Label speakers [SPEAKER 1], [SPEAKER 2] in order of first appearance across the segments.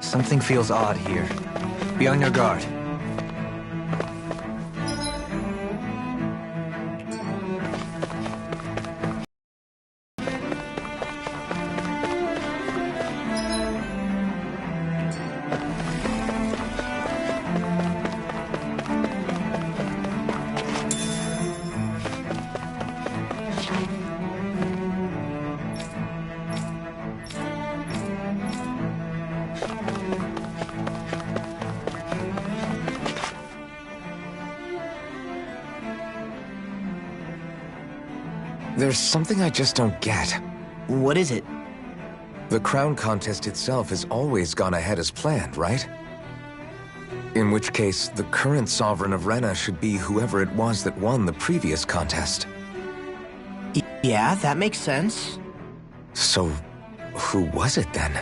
[SPEAKER 1] Something feels odd here. Be on your guard.
[SPEAKER 2] There's something I just don't get.
[SPEAKER 3] What is it?
[SPEAKER 2] The crown contest itself has always gone ahead as planned, right? In which case, the current sovereign of Rena should be whoever it was that won the previous contest.
[SPEAKER 3] Yeah, that makes sense.
[SPEAKER 2] So, who was it then?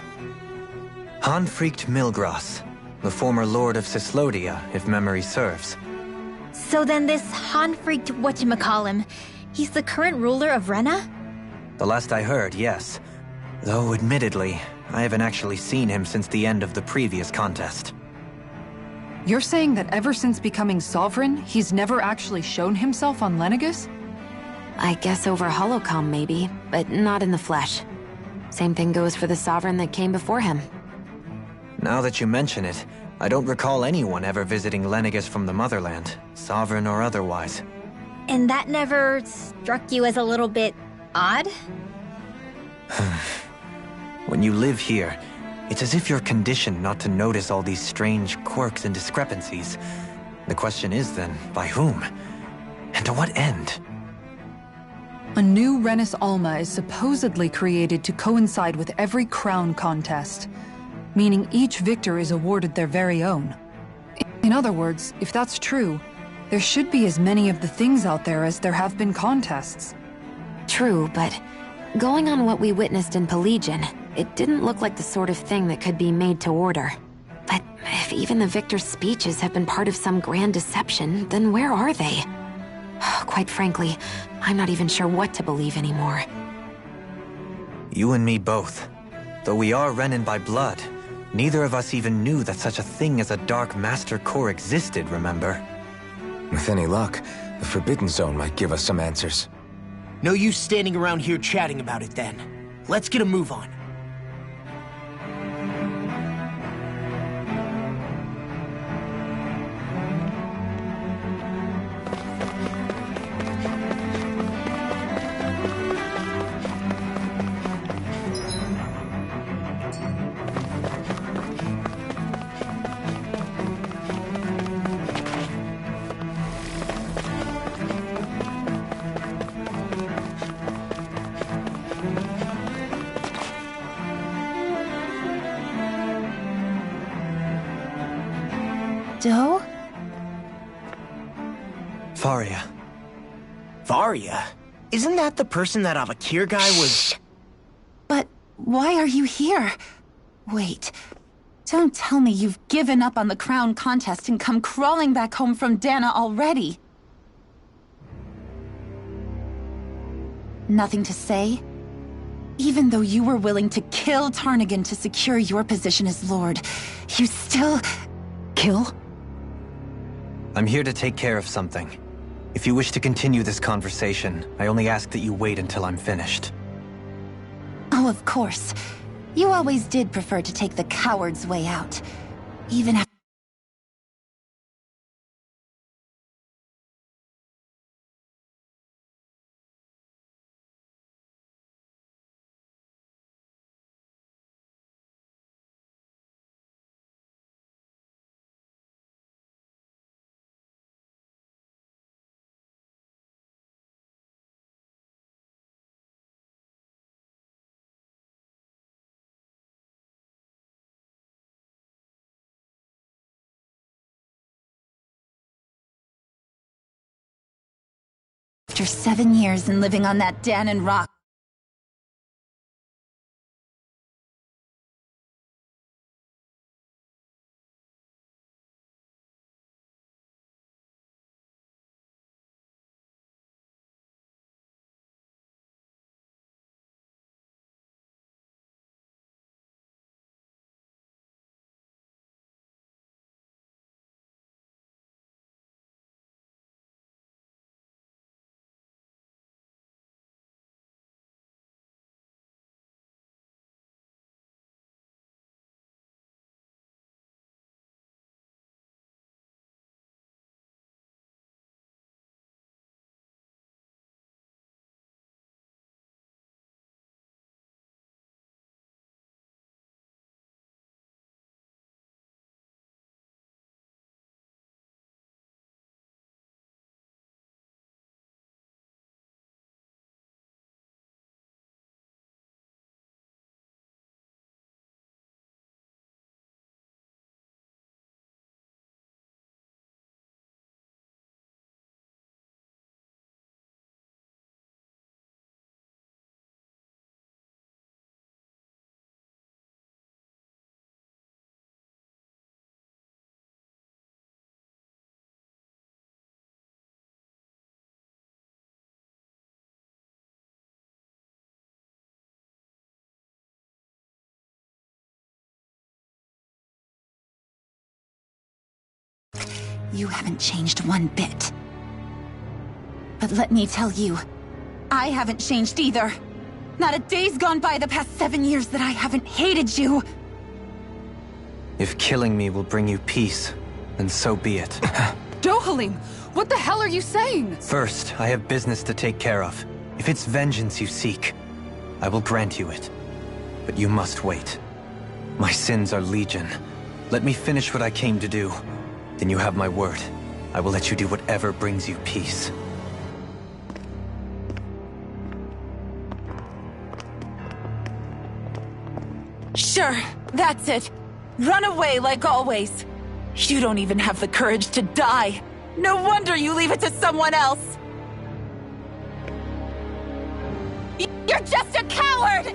[SPEAKER 1] Hanfried Milgras, the former lord of Cislodia, if memory serves.
[SPEAKER 4] So then this Hanfried whatchamacallem, he's the current ruler of Rena?
[SPEAKER 1] The last I heard, yes. Though, admittedly, I haven't actually seen him since the end of the previous contest.
[SPEAKER 5] You're saying that ever since becoming sovereign, he's never actually shown himself on Lenegus?
[SPEAKER 6] I guess over holocom maybe, but not in the flesh. Same thing goes for the sovereign that came before him.
[SPEAKER 1] Now that you mention it, I don't recall anyone ever visiting Lenegus from the motherland, sovereign or otherwise.
[SPEAKER 4] And that never struck you as a little bit odd?
[SPEAKER 1] When you live here, it's as if you're conditioned not to notice all these strange quirks and discrepancies. The question is then, by whom? And to what end?
[SPEAKER 5] A new Renis Alma is supposedly created to coincide with every crown contest, meaning each victor is awarded their very own. In other words, if that's true, there should be as many of the things out there as there have been contests.
[SPEAKER 6] True, but going on what we witnessed in Pelagian, it didn't look like the sort of thing that could be made to order. But if even the victor's speeches have been part of some grand deception, then where are they? Quite frankly, I'm not even sure what to believe anymore.
[SPEAKER 1] You and me both. Though we are Renin by blood, neither of us even knew that such a thing as a Dark Master Core existed, remember?
[SPEAKER 2] With any luck, the Forbidden Zone might give us some answers.
[SPEAKER 3] No use standing around here chatting about it then. Let's get a move on.
[SPEAKER 4] Doe?
[SPEAKER 1] Faria.
[SPEAKER 3] Varia? Isn't that the person that Avakir guy was...
[SPEAKER 7] But why are you here? Wait, don't tell me you've given up on the crown contest and come crawling back home from Dana already. Nothing to say? Even though you were willing to kill Tarnigan to secure your position as Lord, you still...
[SPEAKER 5] Kill?
[SPEAKER 1] I'm here to take care of something. If you wish to continue this conversation, I only ask that you wait until I'm finished.
[SPEAKER 7] Oh, of course. You always did prefer to take the coward's way out. Even after... After 7 years and living on that Danon rock, You haven't changed one bit. But let me tell you, I haven't changed either. Not a day's gone by the past 7 years that I haven't hated you.
[SPEAKER 1] If killing me will bring you peace, then so be it.
[SPEAKER 5] Dohalim, what the hell are you saying?
[SPEAKER 1] First, I have business to take care of. If it's vengeance you seek, I will grant you it. But you must wait. My sins are legion. Let me finish what I came to do. Then you have my word. I will let you do whatever brings you peace.
[SPEAKER 7] Sure, that's it. Run away like always. You don't even have the courage to die. No wonder you leave it to someone else. You're just a coward!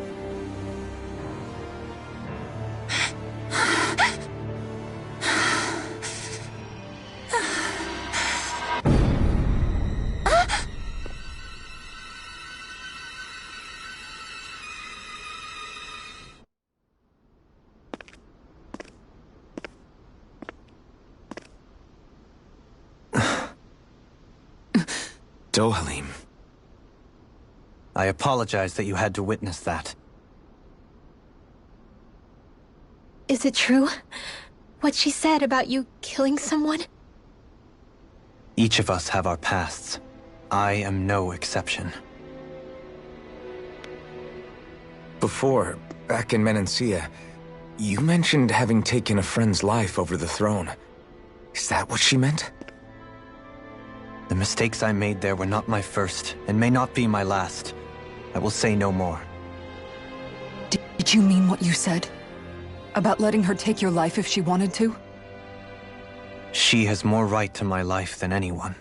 [SPEAKER 2] Dohalim.
[SPEAKER 1] I apologize that you had to witness that.
[SPEAKER 4] Is it true? What she said about you killing someone?
[SPEAKER 1] Each of us have our pasts. I am no exception.
[SPEAKER 2] Before, back in Menancia, you mentioned having taken a friend's life over the throne. Is that what she meant?
[SPEAKER 1] The mistakes I made there were not my first, and may not be my last. I will say no more.
[SPEAKER 5] Did you mean what you said? About letting her take your life if she wanted to?
[SPEAKER 1] She has more right to my life than anyone.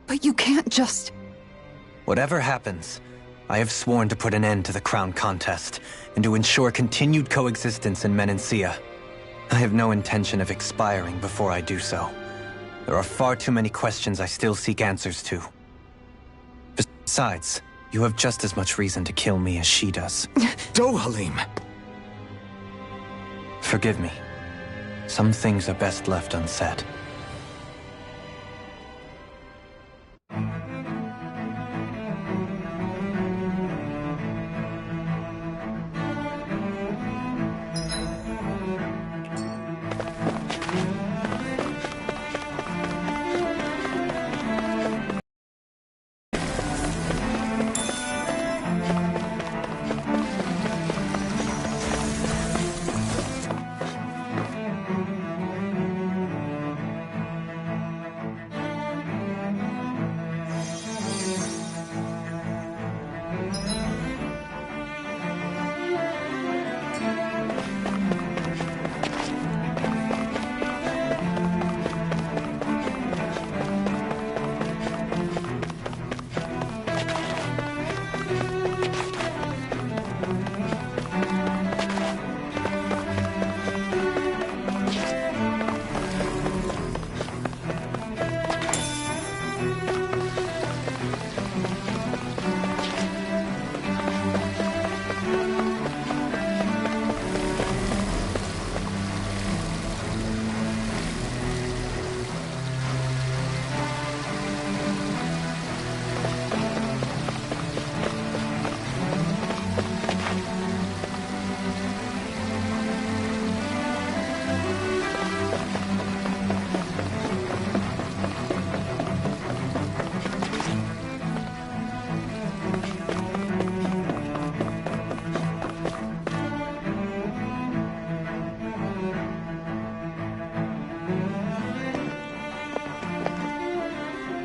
[SPEAKER 5] But you can't just...
[SPEAKER 1] Whatever happens, I have sworn to put an end to the crown contest, and to ensure continued coexistence in Menancia. I have no intention of expiring before I do so. There are far too many questions I still seek answers to. Besides, you have just as much reason to kill me as she does.
[SPEAKER 2] Dohalim!
[SPEAKER 1] Forgive me. Some things are best left unsaid.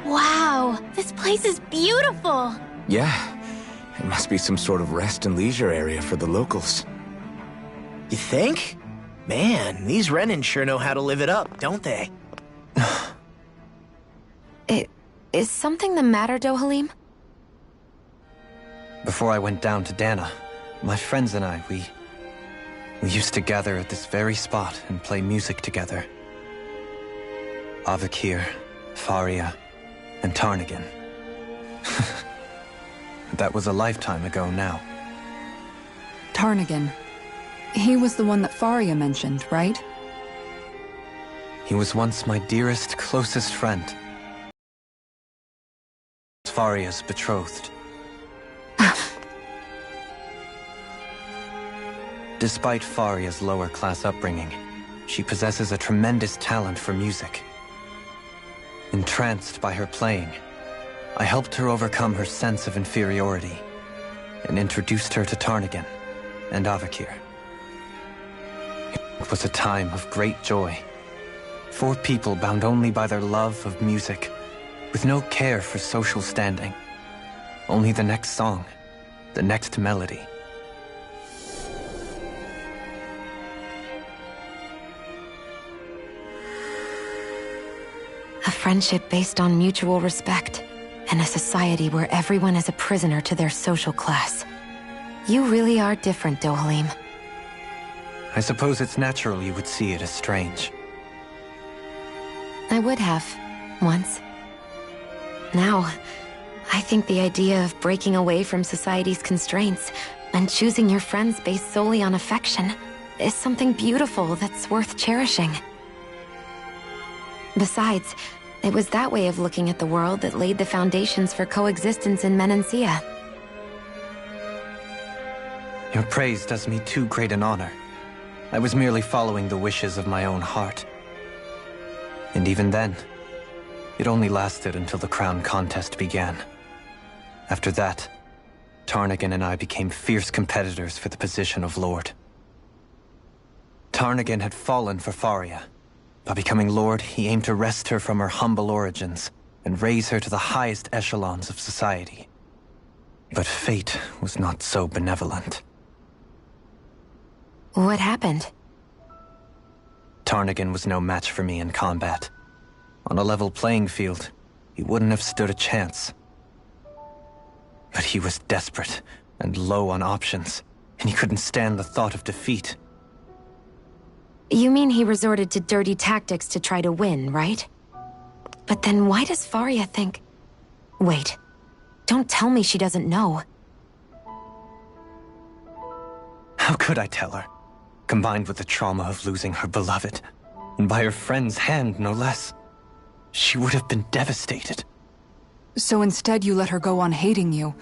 [SPEAKER 4] Wow, this place is beautiful!
[SPEAKER 2] Yeah. It must be some sort of rest and leisure area for the locals.
[SPEAKER 3] You think? Man, these Renan sure know how to live it up, don't they?
[SPEAKER 6] Is something the matter, Dohalim?
[SPEAKER 1] Before I went down to Dana, my friends and I, we used to gather at this very spot and play music together. Avakir, Faria, and Tarnigan. That was a lifetime ago now.
[SPEAKER 5] Tarnigan. He was the one that Faria mentioned, right?
[SPEAKER 1] He was once my dearest, closest friend. Faria's betrothed. Despite Faria's lower-class upbringing, she possesses a tremendous talent for music. Entranced by her playing, I helped her overcome her sense of inferiority and introduced her to Tarnagan and Avakir. It was a time of great joy. 4 people bound only by their love of music, with no care for social standing. Only the next song, the next melody.
[SPEAKER 6] A friendship based on mutual respect, and a society where everyone is a prisoner to their social class. You really are different, Dohalim.
[SPEAKER 1] I suppose it's natural you would see it as strange.
[SPEAKER 6] I would have, once. Now, I think the idea of breaking away from society's constraints and choosing your friends based solely on affection is something beautiful that's worth cherishing. Besides, it was that way of looking at the world that laid the foundations for coexistence in Menancia.
[SPEAKER 1] Your praise does me too great an honor. I was merely following the wishes of my own heart. And even then, it only lasted until the crown contest began. After that, Tarnagan and I became fierce competitors for the position of Lord. Tarnagan had fallen for Faria. By becoming Lord, he aimed to wrest her from her humble origins and raise her to the highest echelons of society. But fate was not so benevolent.
[SPEAKER 6] What happened?
[SPEAKER 1] Tarnagan was no match for me in combat. On a level playing field, he wouldn't have stood a chance. But he was desperate and low on options, and he couldn't stand the thought of defeat.
[SPEAKER 6] You mean he resorted to dirty tactics to try to win, right? But then why does Faria think... Wait, don't tell me she doesn't know.
[SPEAKER 1] How could I tell her? Combined with the trauma of losing her beloved, and by her friend's hand, no less. She would have been devastated.
[SPEAKER 5] So instead you let her go on hating you,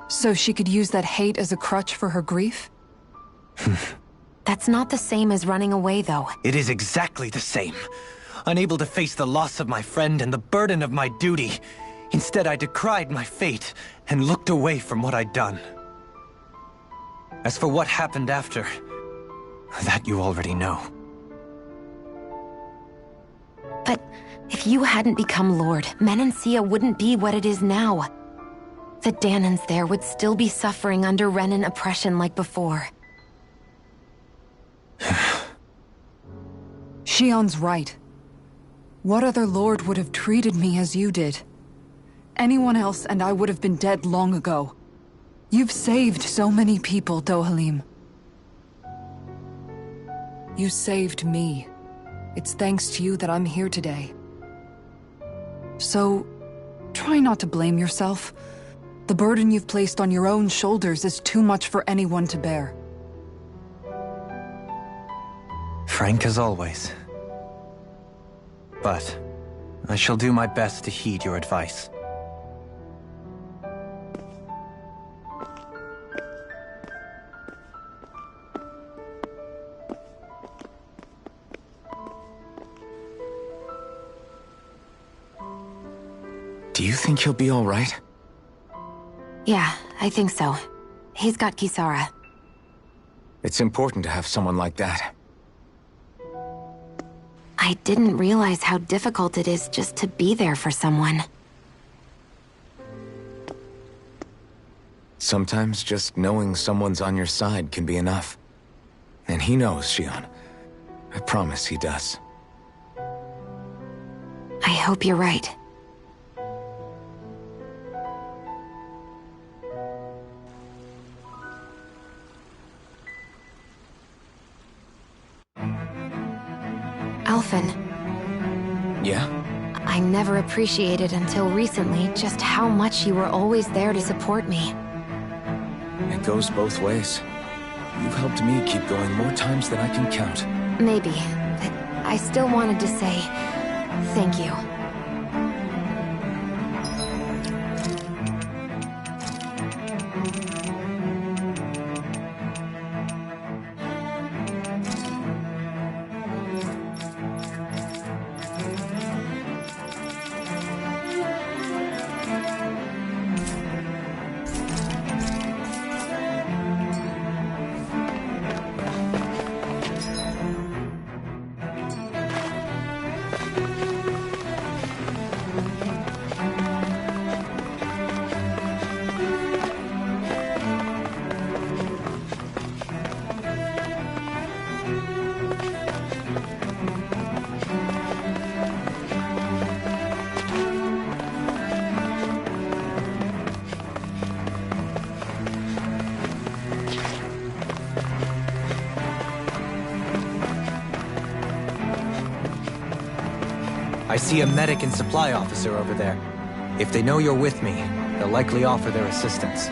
[SPEAKER 5] so she could use that hate as a crutch for her grief?
[SPEAKER 6] That's not the same as running away, though.
[SPEAKER 1] It is exactly the same. Unable to face the loss of my friend and the burden of my duty. Instead, I decried my fate and looked away from what I'd done. As for what happened after, that you already know.
[SPEAKER 6] But if you hadn't become Lord, Menancia wouldn't be what it is now. The Danans there would still be suffering under Renan oppression like before.
[SPEAKER 5] Shion's right. What other lord would have treated me as you did? Anyone else and I would have been dead long ago. You've saved so many people, Dohalim. You saved me. It's thanks to you that I'm here today. So, try not to blame yourself. The burden you've placed on your own shoulders is too much for anyone to bear.
[SPEAKER 1] Frank as always. But I shall do my best to heed your advice.
[SPEAKER 2] Do you think he'll be all right?
[SPEAKER 6] Yeah, I think so. He's got Kisara.
[SPEAKER 2] It's important to have someone like that.
[SPEAKER 6] I didn't realize how difficult it is just to be there for someone.
[SPEAKER 2] Sometimes just knowing someone's on your side can be enough. And he knows, Shion. I promise he does.
[SPEAKER 6] I hope you're right. Alphen.
[SPEAKER 2] Yeah?
[SPEAKER 6] I never appreciated until recently just how much you were always there to support me.
[SPEAKER 2] It goes both ways. You've helped me keep going more times than I can count.
[SPEAKER 6] Maybe, but I still wanted to say thank you.
[SPEAKER 1] I see a medic and supply officer over there. If they know you're with me, they'll likely offer their assistance.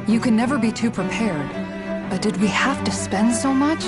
[SPEAKER 5] You can never be too prepared. But did we have to spend so much?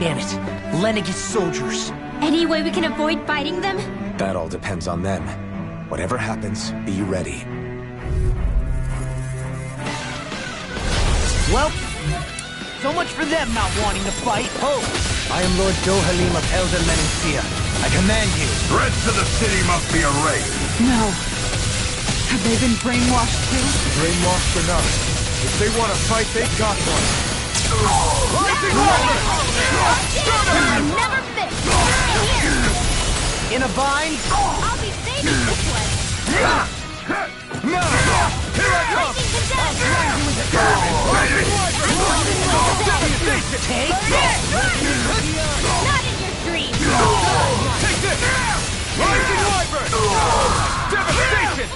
[SPEAKER 3] Damn it. Lenegis soldiers.
[SPEAKER 4] Any way we can avoid fighting them?
[SPEAKER 2] That all depends on them. Whatever happens, be ready.
[SPEAKER 3] Well, so much for them not wanting to fight.
[SPEAKER 1] Ho! I am Lord Dohalim of Elder Menancia. I command you.
[SPEAKER 8] Threats to the city must be erased.
[SPEAKER 5] No. Have they been brainwashed too?
[SPEAKER 2] Brainwashed or not, if they want to fight, they got one.
[SPEAKER 4] Never fit!
[SPEAKER 3] In a bind?
[SPEAKER 4] I'll be saving this one!
[SPEAKER 2] No! Here I come!
[SPEAKER 3] Take
[SPEAKER 4] Not in your dreams!
[SPEAKER 2] Take this! Rising Wyvern! Devastation!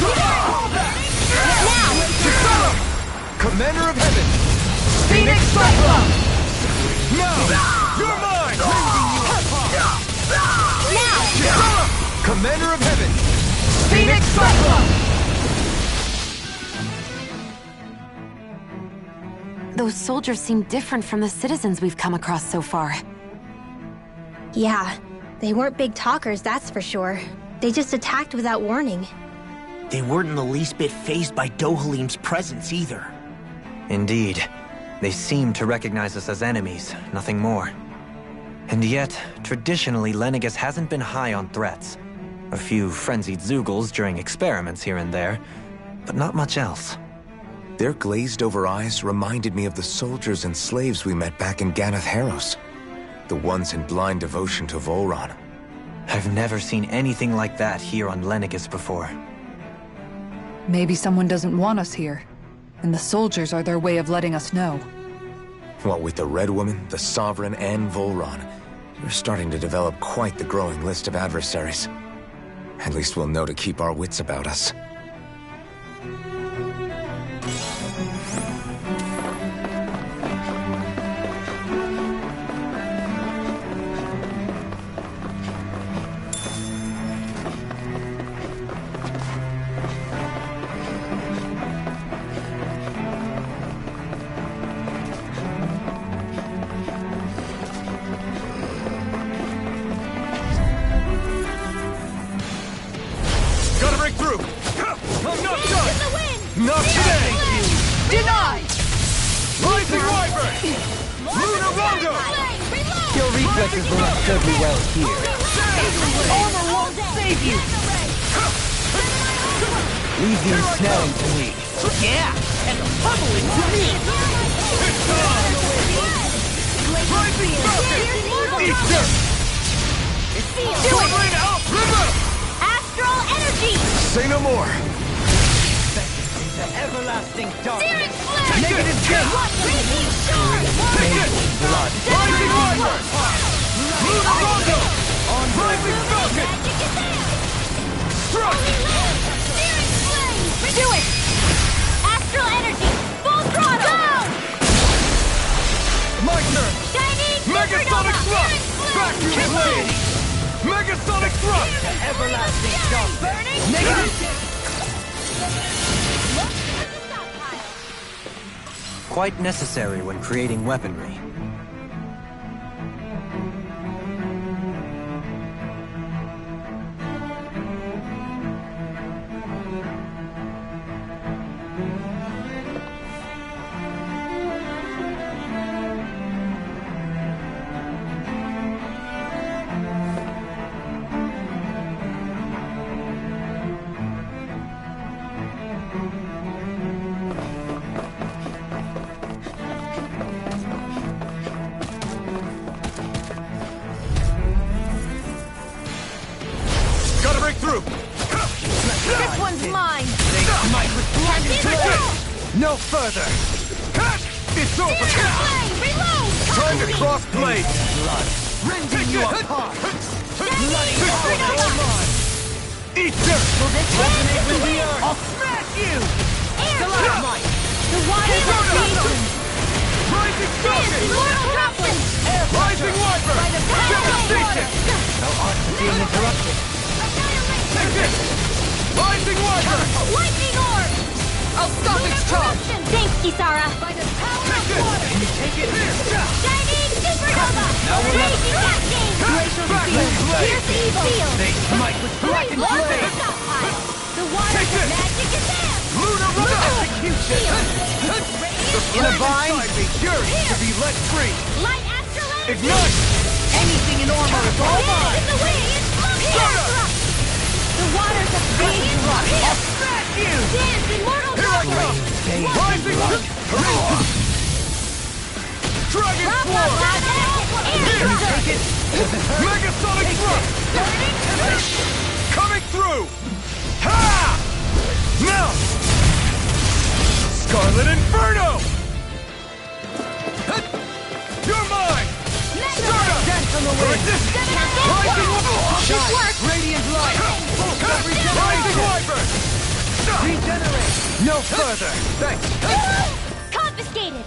[SPEAKER 4] Now!
[SPEAKER 2] Commander of Heaven!
[SPEAKER 3] Phoenix Cyclone!
[SPEAKER 2] No! You're mine!
[SPEAKER 4] Now!
[SPEAKER 2] Commander of Heaven!
[SPEAKER 3] Phoenix Cyclone!
[SPEAKER 6] Those soldiers seem different from the citizens we've come across so far.
[SPEAKER 4] Yeah, they weren't big talkers, that's for sure. They just attacked without warning.
[SPEAKER 3] They weren't in the least bit fazed by Dohalim's presence either.
[SPEAKER 1] Indeed. They seem to recognize us as enemies, nothing more. And yet, traditionally, Lenegis hasn't been high on threats. A few frenzied Zeugles during experiments here and there, but not much else.
[SPEAKER 2] Their glazed-over eyes reminded me of the soldiers and slaves we met back in Ganath Haros. The ones in blind devotion to Volron.
[SPEAKER 1] I've never seen anything like that here on Lenegis before.
[SPEAKER 5] Maybe someone doesn't want us here, and the soldiers are their way of letting us know.
[SPEAKER 2] What with the Red Woman, the Sovereign, and Volron, we're starting to develop quite the growing list of adversaries. At least we'll know to keep our wits about us.
[SPEAKER 8] Gotta break through! I'm not done!
[SPEAKER 2] Not today!
[SPEAKER 8] Denied! Rising Wyvern! Lunar Rondo!
[SPEAKER 1] Your reflexes will not serve me well here.
[SPEAKER 3] Armor won't save you!
[SPEAKER 1] Leave the ensnaring to me.
[SPEAKER 3] Yeah, and the pummeling to me!
[SPEAKER 8] Rising Falcon! Easter!
[SPEAKER 4] Do it!
[SPEAKER 8] River!
[SPEAKER 4] Astral energy!
[SPEAKER 2] Say no more!
[SPEAKER 1] The everlasting dark.
[SPEAKER 4] Searing flare!
[SPEAKER 8] Negative jet!
[SPEAKER 4] Raging sword!
[SPEAKER 1] Blood.
[SPEAKER 8] Rising Wyvern! Lunar Rondo! Rising Falcon!
[SPEAKER 4] Magic is there!
[SPEAKER 8] Struck!
[SPEAKER 4] Searing flame! Do it! Astral energy! Full throttle! Go!
[SPEAKER 8] My turn!
[SPEAKER 4] Shining
[SPEAKER 8] Megasonic
[SPEAKER 4] supernova!
[SPEAKER 8] thrust!
[SPEAKER 4] Searing
[SPEAKER 8] Back to
[SPEAKER 4] flame!
[SPEAKER 8] blade! Megasonic thrust!
[SPEAKER 1] Everlasting dark.
[SPEAKER 4] Burning
[SPEAKER 8] Negative!
[SPEAKER 1] Quite necessary when creating weaponry.
[SPEAKER 8] Gotta break through!
[SPEAKER 4] This one's mine!
[SPEAKER 1] No further!
[SPEAKER 8] It's over!
[SPEAKER 4] Flame! Reload!
[SPEAKER 8] Time to cross blades!
[SPEAKER 1] Rending you apart!
[SPEAKER 8] Eat dirt!
[SPEAKER 1] Resonate with the earth!
[SPEAKER 3] I'll smash you!
[SPEAKER 1] Stalagmite!
[SPEAKER 4] The waters of creation!
[SPEAKER 8] Rising Falcon!
[SPEAKER 4] Immortal droplet!
[SPEAKER 8] Rising Wyvern! Devastation!
[SPEAKER 1] Thou art to be interrupted.
[SPEAKER 8] Take this! Rising Wyvern!
[SPEAKER 4] Lightning orb!
[SPEAKER 7] I'll stop its charge!
[SPEAKER 4] Thanks, Kisara!
[SPEAKER 8] Take Can you take it?
[SPEAKER 9] Shining supernova!
[SPEAKER 8] Now we're not
[SPEAKER 9] Raging lightning!
[SPEAKER 8] Glacial Field!
[SPEAKER 9] Pierce evil!
[SPEAKER 8] They smite with blackened blade!
[SPEAKER 9] The waters of magic is there!
[SPEAKER 8] Lunar execution!
[SPEAKER 3] In a vine?
[SPEAKER 8] Fury to be let free!
[SPEAKER 9] Light astral energy!
[SPEAKER 8] Ignite!
[SPEAKER 3] Anything in armor is all mine!
[SPEAKER 9] In the way! The waters of radiant
[SPEAKER 8] I'll smash you!
[SPEAKER 9] dance immortal
[SPEAKER 8] Here I come! Rising up! Dragon Sword! Here!
[SPEAKER 9] Take it!
[SPEAKER 8] Megasonic Thrust! Coming through! Ha! Now! Scarlet Inferno! You're mine! Stardust!
[SPEAKER 3] Dance on the way!
[SPEAKER 8] Rising
[SPEAKER 3] Shine! Radiant light!
[SPEAKER 8] Rising Wyvern!
[SPEAKER 3] Regenerate! No further! Thanks!
[SPEAKER 9] Confiscated!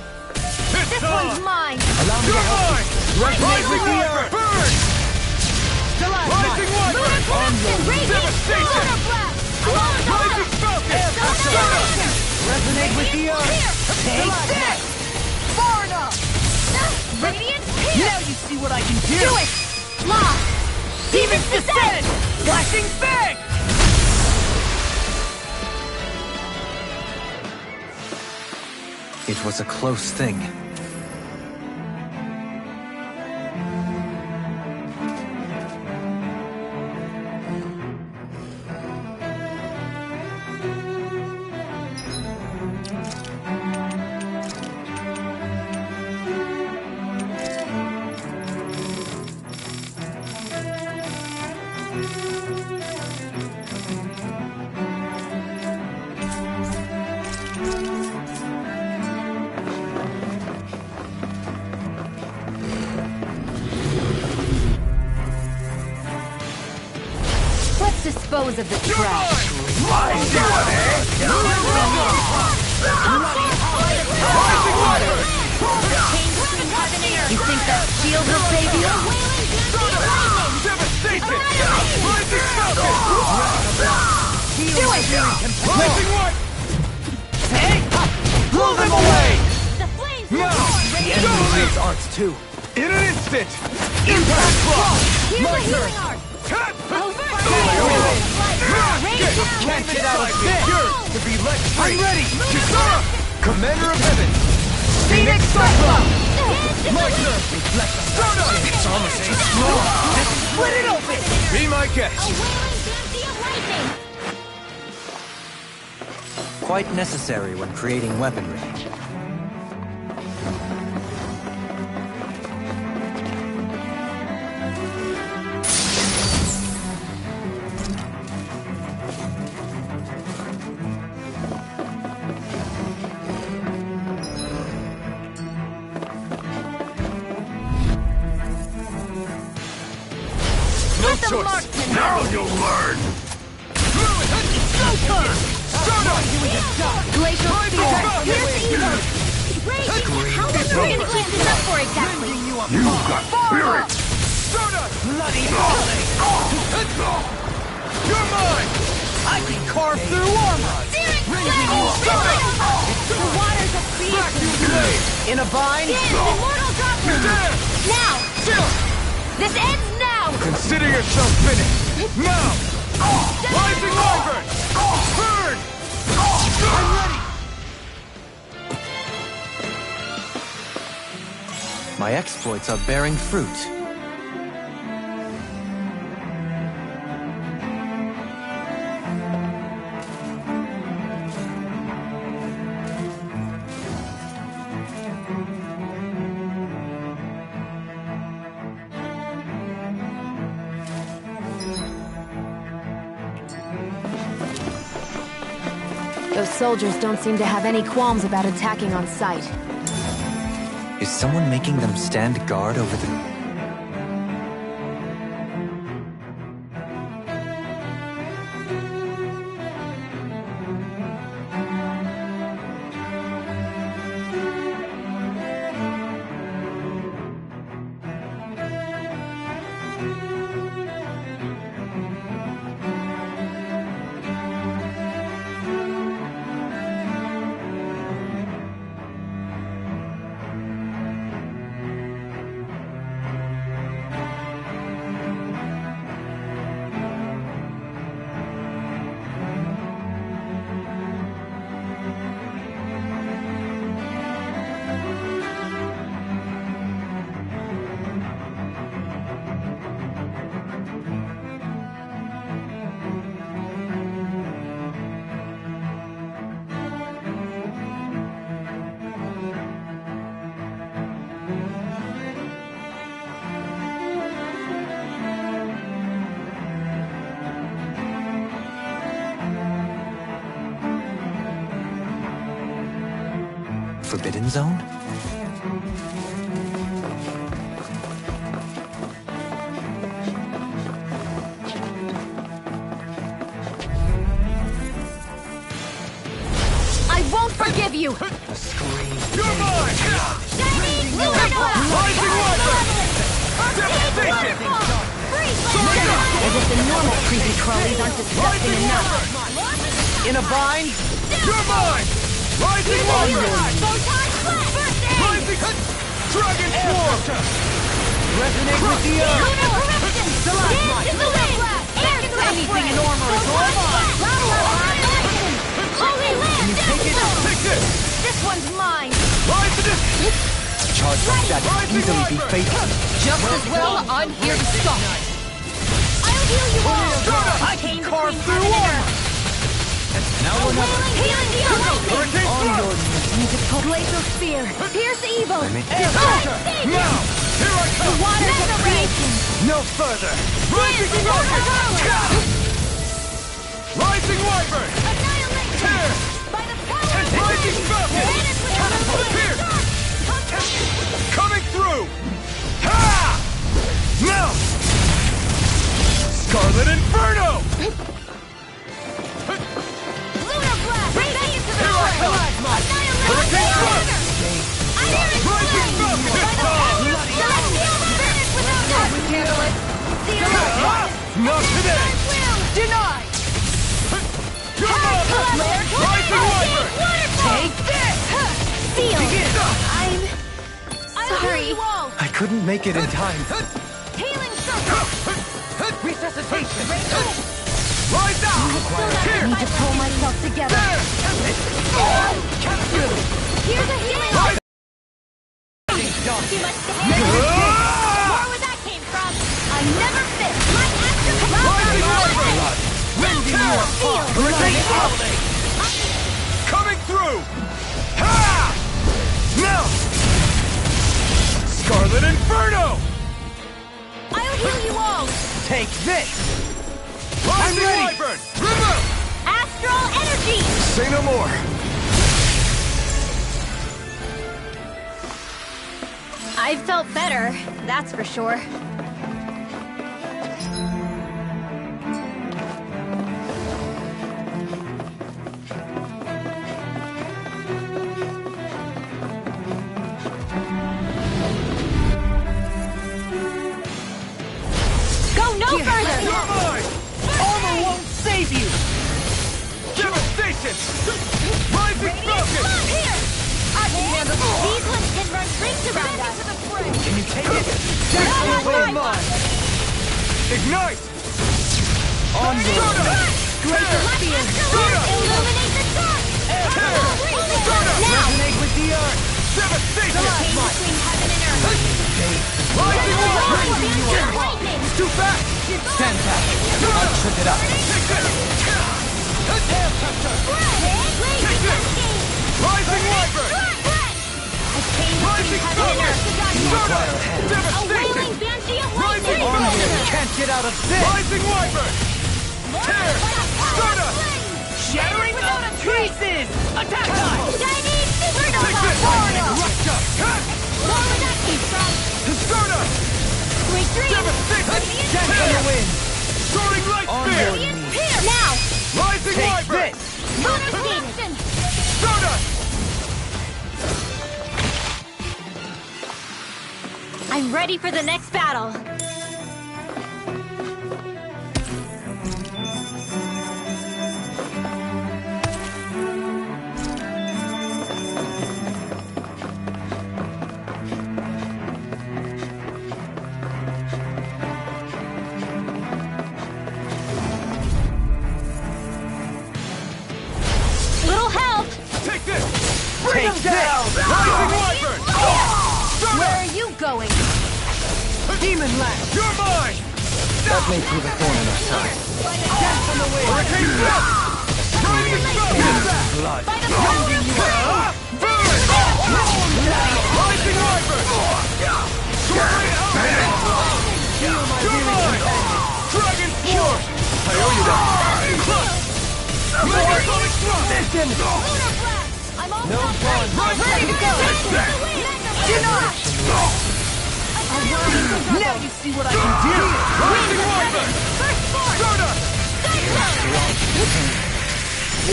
[SPEAKER 8] It's
[SPEAKER 9] This
[SPEAKER 8] on!
[SPEAKER 9] one's mine!
[SPEAKER 3] Allow me to
[SPEAKER 8] You're
[SPEAKER 3] help
[SPEAKER 8] mine!
[SPEAKER 3] you. Resonate with the earth!
[SPEAKER 8] Burn! Rising Wyvern!
[SPEAKER 9] Radiant!
[SPEAKER 8] Devastation!
[SPEAKER 9] Lunar blast!
[SPEAKER 8] Rising Falcon!
[SPEAKER 9] Stardust!
[SPEAKER 3] Resonate with the earth! Take this! Far enough!
[SPEAKER 9] Radiant
[SPEAKER 3] Now you see what I can do!
[SPEAKER 9] Do it! Lost! Demon's descent!
[SPEAKER 3] Flashing Fang!
[SPEAKER 1] It was a close thing.
[SPEAKER 6] Let's dispose of the trash. You think that shield will save you?
[SPEAKER 8] Devastation! Rising Falcon!
[SPEAKER 3] Do it!
[SPEAKER 8] Rising White!
[SPEAKER 3] Blow them away!
[SPEAKER 9] The flames
[SPEAKER 8] Now!
[SPEAKER 3] The enemy needs arts too.
[SPEAKER 8] In an instant!
[SPEAKER 3] Impact Block!
[SPEAKER 9] Here's
[SPEAKER 3] My
[SPEAKER 9] the
[SPEAKER 3] turn!
[SPEAKER 9] healing art!
[SPEAKER 3] Can't get out of this!
[SPEAKER 8] Yours to be let free!
[SPEAKER 3] I'm ready!
[SPEAKER 8] Kisara! Commander of Heaven!
[SPEAKER 3] Phoenix Cyclone!
[SPEAKER 8] My turn! Stardust!
[SPEAKER 3] It's almost too strong! Split it open!
[SPEAKER 8] Be my guest!
[SPEAKER 9] A wailing dempsey of lightning!
[SPEAKER 1] Quite necessary when creating weaponry.
[SPEAKER 8] No choice! Now you'll learn! Stardust!
[SPEAKER 6] Glacial Spear!
[SPEAKER 9] Here's the evil! Raging! How long are we gonna keep this up for exactly?
[SPEAKER 8] You've got spirit! Stardust!
[SPEAKER 3] Bloody volley!
[SPEAKER 8] You're mine!
[SPEAKER 3] I can carve through armor!
[SPEAKER 9] The waters of creation!
[SPEAKER 3] In a vine?
[SPEAKER 9] Dance immortal dropper!
[SPEAKER 8] Dance!
[SPEAKER 9] Now! This ends now!
[SPEAKER 8] Consider yourself finished! Now! Rising Wyvern! Burn! I'm ready!
[SPEAKER 1] My exploits are bearing fruit.
[SPEAKER 6] Those soldiers don't seem to have any qualms about attacking on sight.
[SPEAKER 1] Is someone making them stand guard over the... Forbidden Zone?
[SPEAKER 9] I won't forgive you!
[SPEAKER 1] A scream.
[SPEAKER 8] You're mine!
[SPEAKER 9] Shiny Lunar!
[SPEAKER 8] Rising Weapon! Devastation!
[SPEAKER 9] As if the normal creepy crawlies aren't disgusting enough.
[SPEAKER 8] Weapon!
[SPEAKER 1] In a bind?
[SPEAKER 8] You're mine! Rising Weapon!
[SPEAKER 9] Photon Flash! First aid!
[SPEAKER 8] Rising Dragon Swarm!
[SPEAKER 1] Resonate with the earth!
[SPEAKER 9] Lunar Eruption! Dance in the wind! Air Thrust!
[SPEAKER 1] Anything in armor is
[SPEAKER 9] Photon
[SPEAKER 1] all mine!
[SPEAKER 9] Flash! Holy Land!
[SPEAKER 8] Take this!
[SPEAKER 9] This one's mine!
[SPEAKER 8] Rise to this!
[SPEAKER 1] A charge like that can easily be fatal.
[SPEAKER 9] Just as well, I'm here to stop. I'll heal you all!
[SPEAKER 1] I can carve through armor! Now we're not...
[SPEAKER 9] Healing the
[SPEAKER 8] Hurricane Thrust!
[SPEAKER 9] Glacial Spear! Pierce evil!
[SPEAKER 8] Now! Here I come!
[SPEAKER 9] Waters of creation!
[SPEAKER 1] No further!
[SPEAKER 8] Rising Wyvern! Rising Wyvern!
[SPEAKER 9] Annihilation!
[SPEAKER 8] Tear!
[SPEAKER 9] By the power
[SPEAKER 8] And
[SPEAKER 9] of
[SPEAKER 8] Rising Falcon! Here! Coming through! Ha! Now! Scarlet Inferno!
[SPEAKER 9] Lunar Blast! Radiant to the
[SPEAKER 8] Here I come! Hurricane Thrust!
[SPEAKER 9] Iron
[SPEAKER 8] Rising Falcon!
[SPEAKER 9] Finish without us! We handle it!
[SPEAKER 8] Not today!
[SPEAKER 9] Denied!
[SPEAKER 8] You're mine! Rising Wyvern!
[SPEAKER 9] Take this! Seal! I'm sorry.
[SPEAKER 1] I couldn't make it in time.
[SPEAKER 9] Healing circle!
[SPEAKER 1] Resuscitation!
[SPEAKER 8] Rise out! Here!
[SPEAKER 9] Need to pull myself together. Here's a healing
[SPEAKER 8] Rise!
[SPEAKER 9] Too much to handle. More where that came from. I never fit. My
[SPEAKER 8] Rising Wyvern! Hurricane
[SPEAKER 9] Seal!
[SPEAKER 8] Thrust! Coming through! Ha! Now! Scarlet Inferno!
[SPEAKER 9] I'll heal you all.
[SPEAKER 1] Take this!
[SPEAKER 8] Rising Wyvern! Remove!
[SPEAKER 9] Astral energy.
[SPEAKER 2] Say no more.
[SPEAKER 4] I've felt better, that's for sure.
[SPEAKER 9] Go no further.
[SPEAKER 8] You're mine!
[SPEAKER 1] Armor won't save you!
[SPEAKER 8] Devastation! Rising Falcon!
[SPEAKER 9] Here. I can handle this. These ones can run rings around us.
[SPEAKER 1] Can you take it?
[SPEAKER 9] Not
[SPEAKER 1] Away
[SPEAKER 9] my
[SPEAKER 1] mine!
[SPEAKER 8] Ignite!
[SPEAKER 1] Onward!
[SPEAKER 9] Glacial Spear. Illuminate the dark. Now.
[SPEAKER 1] Resonate with the earth!
[SPEAKER 8] Devastation!
[SPEAKER 9] Chain between heaven and earth.
[SPEAKER 8] Rising Wyvern!
[SPEAKER 9] Lightning.
[SPEAKER 8] Too fast!
[SPEAKER 1] Stand back! I'll trip it up!
[SPEAKER 8] Take this!
[SPEAKER 9] Take this.
[SPEAKER 8] Rising Wyvern!
[SPEAKER 9] A chain between heaven and earth. A
[SPEAKER 8] Devastation!
[SPEAKER 9] wailing banshee of
[SPEAKER 8] Rising
[SPEAKER 9] lightning.
[SPEAKER 8] Wyvern!
[SPEAKER 1] Can't get out of this!
[SPEAKER 8] Rising Wyvern! Tear! Stardust!
[SPEAKER 1] Shattering without a pieces! Attack time!
[SPEAKER 9] Shiny supernova.
[SPEAKER 8] Take this! Rush up!
[SPEAKER 9] More where that came from.
[SPEAKER 8] Stardust!
[SPEAKER 9] Sweet dreams.
[SPEAKER 8] Devastation!
[SPEAKER 1] Dent on the wind!
[SPEAKER 8] Soaring Light Spear!
[SPEAKER 9] Here. Now.
[SPEAKER 8] Rising
[SPEAKER 1] Take
[SPEAKER 8] Wyvern!
[SPEAKER 1] this!
[SPEAKER 9] Lunar Skating.
[SPEAKER 8] Stardust!
[SPEAKER 4] I'm ready for the next battle.
[SPEAKER 9] Little help.
[SPEAKER 8] Take this!
[SPEAKER 1] Take down!
[SPEAKER 8] Rising Wyvern!
[SPEAKER 9] Where are you going?
[SPEAKER 1] Demon Lash!
[SPEAKER 8] You're mine!
[SPEAKER 1] That may prove a thorn in our side. Dance on the wind!
[SPEAKER 8] Hurricane Thrust! Rising Falcon!
[SPEAKER 1] Blood!
[SPEAKER 9] By the power of
[SPEAKER 8] Burn! Rising Wyvern! Soaring Element! You're mine! Dragon Swarm! I owe you that! More Sonic Thrust!
[SPEAKER 1] Listen!
[SPEAKER 9] Lunar Blast. I'm all
[SPEAKER 1] No fun!
[SPEAKER 7] Ready to go! Denied! Now you see what I can do!
[SPEAKER 8] Rising Wyvern!
[SPEAKER 9] First force!
[SPEAKER 8] Soda!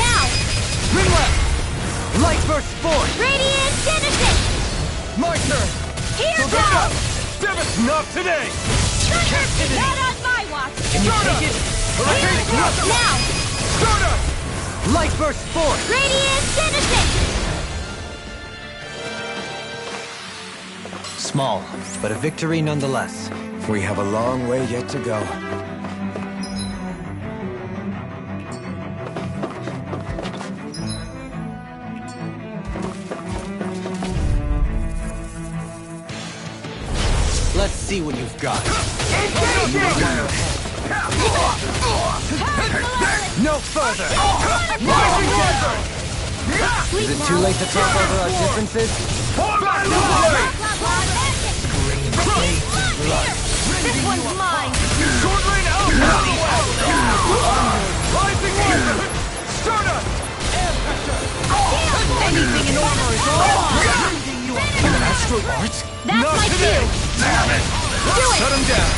[SPEAKER 9] Now!
[SPEAKER 1] Ring left! Light burst forth!
[SPEAKER 9] Radiant Genesis!
[SPEAKER 8] My turn!
[SPEAKER 9] Here
[SPEAKER 8] So
[SPEAKER 9] goes!
[SPEAKER 8] Devis, not today!
[SPEAKER 9] Thunder! Not on my watch!
[SPEAKER 1] Can you
[SPEAKER 8] Soda!
[SPEAKER 1] take it?
[SPEAKER 8] Hurricane Blossom!
[SPEAKER 9] Now!
[SPEAKER 8] Soda!
[SPEAKER 1] Light burst forth!
[SPEAKER 9] Radiant Genesis!
[SPEAKER 1] Small, but a victory nonetheless.
[SPEAKER 2] We have a long way yet to go.
[SPEAKER 1] Let's see what you've got. No further!
[SPEAKER 8] Rising Wyvern!
[SPEAKER 1] Is it too late to talk over our differences?
[SPEAKER 8] For my life!
[SPEAKER 9] This one's mine!
[SPEAKER 8] Short rain out! Rising Wyvern! Soda! Air pressure!
[SPEAKER 7] Anything in armor is all mine!
[SPEAKER 2] Astral arts?
[SPEAKER 9] That's
[SPEAKER 8] Not
[SPEAKER 9] my
[SPEAKER 8] today!
[SPEAKER 9] cue!
[SPEAKER 8] Damn it!
[SPEAKER 9] Do it!
[SPEAKER 8] Shut him down!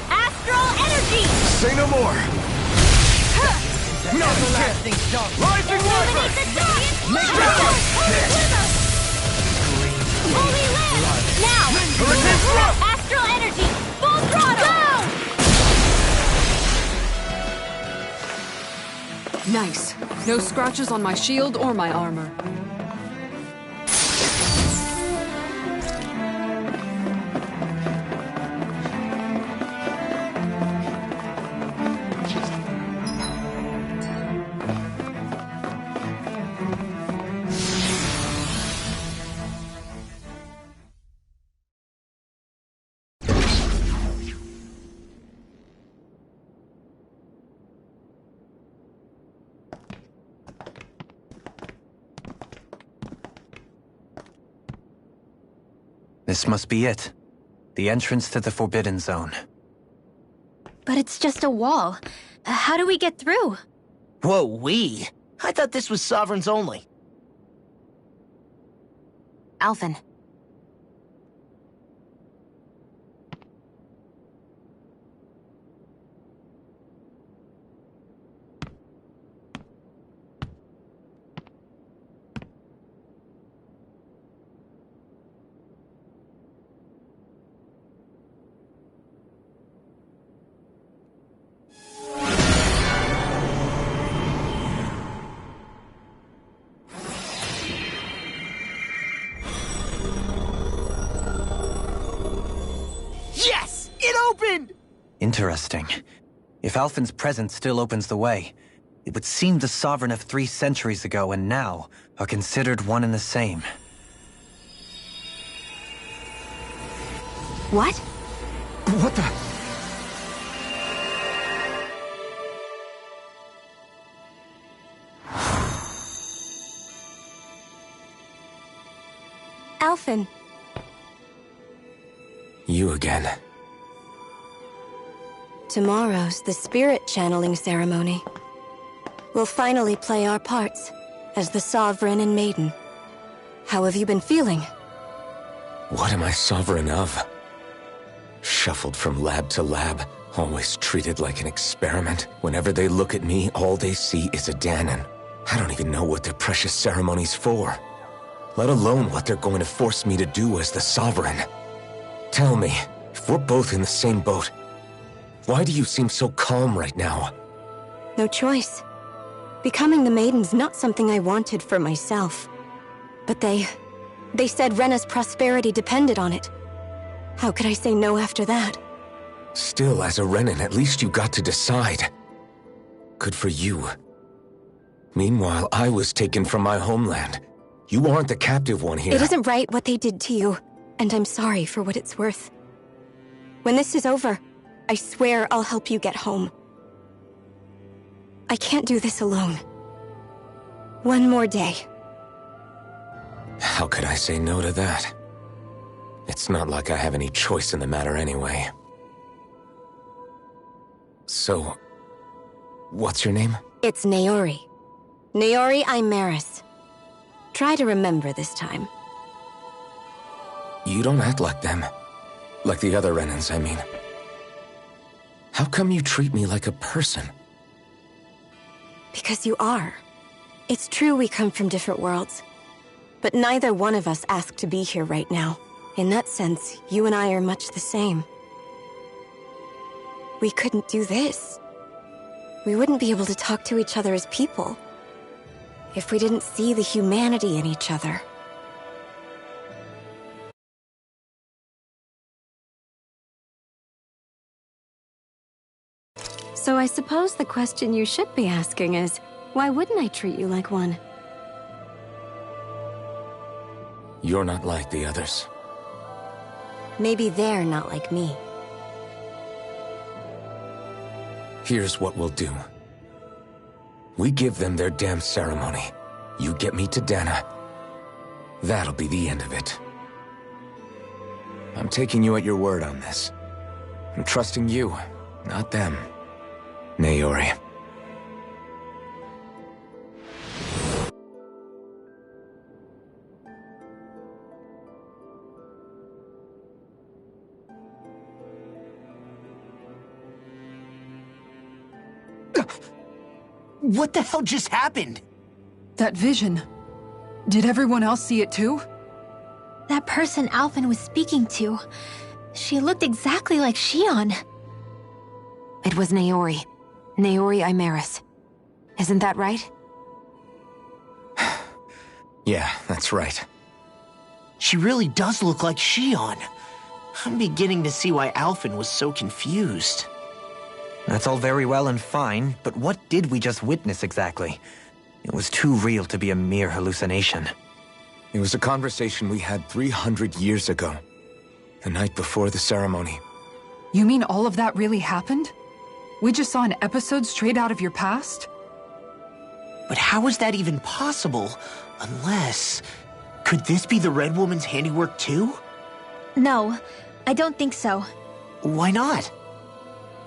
[SPEAKER 9] Astral Energy!
[SPEAKER 2] Say no more!
[SPEAKER 8] Not the last thing done! Rising Wyvern!
[SPEAKER 9] Illuminate the dark! Make it Holy Land! Now!
[SPEAKER 8] Hurricane Thrust!
[SPEAKER 9] Astral Energy! Full throttle! Go!
[SPEAKER 5] Nice. No scratches on my shield or my armor.
[SPEAKER 1] This must be it. The entrance to the Forbidden Zone.
[SPEAKER 4] But it's just a wall. How do we get through?
[SPEAKER 3] Whoa, we? I thought this was Sovereigns only.
[SPEAKER 6] Alphen.
[SPEAKER 3] Yes! It opened!
[SPEAKER 1] Interesting. If Alphen's presence still opens the way, it would seem the Sovereign of 3 centuries ago and now are considered one and the same.
[SPEAKER 6] What?
[SPEAKER 2] What the?
[SPEAKER 4] Alphen.
[SPEAKER 2] You again.
[SPEAKER 10] Tomorrow's the spirit channeling ceremony. We'll finally play our parts as the Sovereign and Maiden. How have you been feeling?
[SPEAKER 2] What am I sovereign of? Shuffled from lab to lab, always treated like an experiment. Whenever they look at me, all they see is a Danon. I don't even know what their precious ceremony's for, let alone what they're going to force me to do as the Sovereign. Tell me, if we're both in the same boat, why do you seem so calm right now?
[SPEAKER 10] No choice. Becoming the Maiden's not something I wanted for myself. But they said Rena's prosperity depended on it. How could I say no after that?
[SPEAKER 2] Still, as a Renan, at least you got to decide. Good for you. Meanwhile, I was taken from my homeland. You aren't the captive one here.
[SPEAKER 10] It isn't right what they did to you, and I'm sorry for what it's worth. When this is over, I swear I'll help you get home. I can't do this alone. One more day.
[SPEAKER 2] How could I say no to that? It's not like I have any choice in the matter anyway. So, what's your name?
[SPEAKER 10] It's Naori. Naori Imaris. Try to remember this time.
[SPEAKER 2] You don't act like them. Like the other Renans, I mean. How come you treat me like a person?
[SPEAKER 10] Because you are. It's true we come from different worlds. But neither one of us asked to be here right now. In that sense, you and I are much the same. We couldn't do this. We wouldn't be able to talk to each other as people if we didn't see the humanity in each other. So I suppose the question you should be asking is, why wouldn't I treat you like one?
[SPEAKER 2] You're not like the others.
[SPEAKER 10] Maybe they're not like me.
[SPEAKER 2] Here's what we'll do. We give them their damn ceremony. You get me to Dana. That'll be the end of it. I'm taking you at your word on this. I'm trusting you, not them. Naori.
[SPEAKER 3] What the hell just happened?
[SPEAKER 5] That vision. Did everyone else see it too?
[SPEAKER 4] That person Alphen was speaking to, she looked exactly like Shion.
[SPEAKER 6] It was Naori. Naori Imaris. Isn't that right?
[SPEAKER 2] Yeah, that's right.
[SPEAKER 3] She really does look like Shion. I'm beginning to see why Alphen was so confused.
[SPEAKER 1] That's all very well and fine, but what did we just witness exactly? It was too real to be a mere hallucination.
[SPEAKER 2] It was a conversation we had 300 years ago. The night before the ceremony.
[SPEAKER 5] You mean all of that really happened? We just saw an episode straight out of your past?
[SPEAKER 3] But how is that even possible? Unless... Could this be the Red Woman's handiwork too?
[SPEAKER 4] No, I don't think so.
[SPEAKER 3] Why not?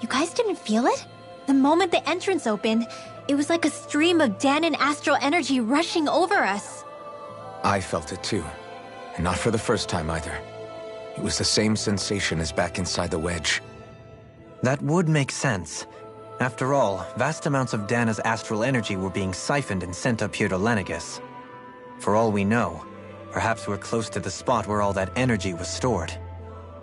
[SPEAKER 4] You guys didn't feel it? The moment the entrance opened, it was like a stream of Danon astral energy rushing over us.
[SPEAKER 2] I felt it too. And not for the first time either. It was the same sensation as back inside the wedge.
[SPEAKER 1] That would make sense. After all, vast amounts of Dana's astral energy were being siphoned and sent up here to Lenegus. For all we know, perhaps we're close to the spot where all that energy was stored.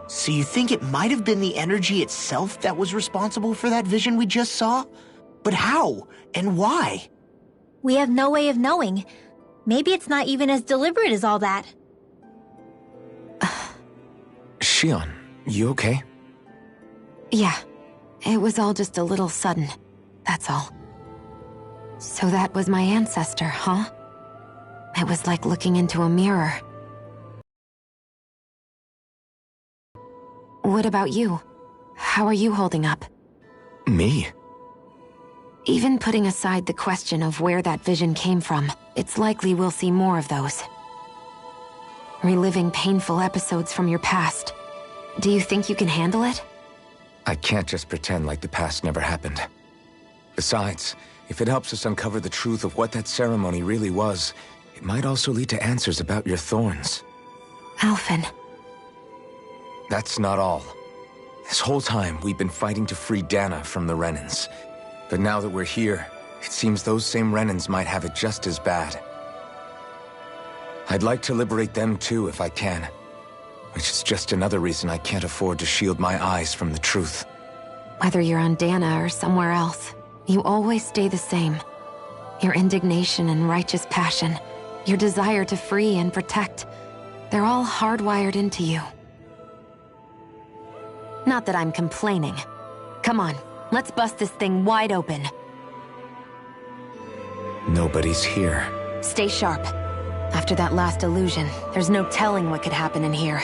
[SPEAKER 3] So you think it might have been the energy itself that was responsible for that vision we just saw? But how? And why?
[SPEAKER 4] We have no way of knowing. Maybe it's not even as deliberate as all that.
[SPEAKER 2] Shion, you okay?
[SPEAKER 6] Yeah. It was all just a little sudden. That's all. So that was my ancestor, huh? It was like looking into a mirror. What about you? How are you holding up?
[SPEAKER 2] Me?
[SPEAKER 6] Even putting aside the question of where that vision came from, it's likely we'll see more of those. Reliving painful episodes from your past. Do you think you can handle it?
[SPEAKER 2] I can't just pretend like the past never happened. Besides, if it helps us uncover the truth of what that ceremony really was, it might also lead to answers about your thorns.
[SPEAKER 6] Alphen.
[SPEAKER 2] That's not all. This whole time, we've been fighting to free Dana from the Renans. But now that we're here, it seems those same Renans might have it just as bad. I'd like to liberate them too if I can. Which is just another reason I can't afford to shield my eyes from the truth.
[SPEAKER 6] Whether you're on Dana or somewhere else, you always stay the same. Your indignation and righteous passion, your desire to free and protect, they're all hardwired into you. Not that I'm complaining. Come on, let's bust this thing wide open.
[SPEAKER 2] Nobody's here.
[SPEAKER 6] Stay sharp. After that last illusion, there's no telling what could happen in here.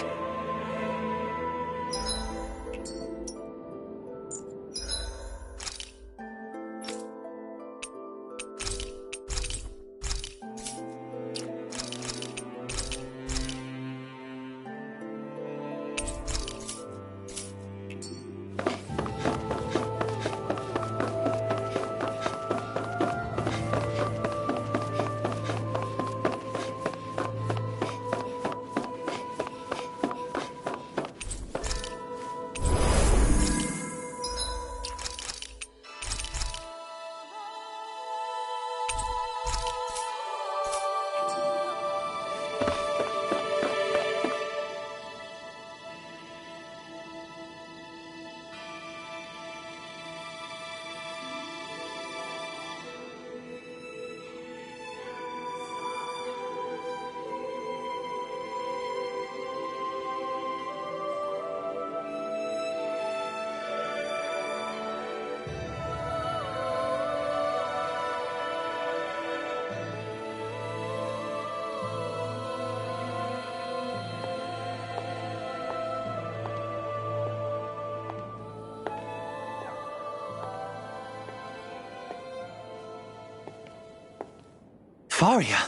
[SPEAKER 1] Faria,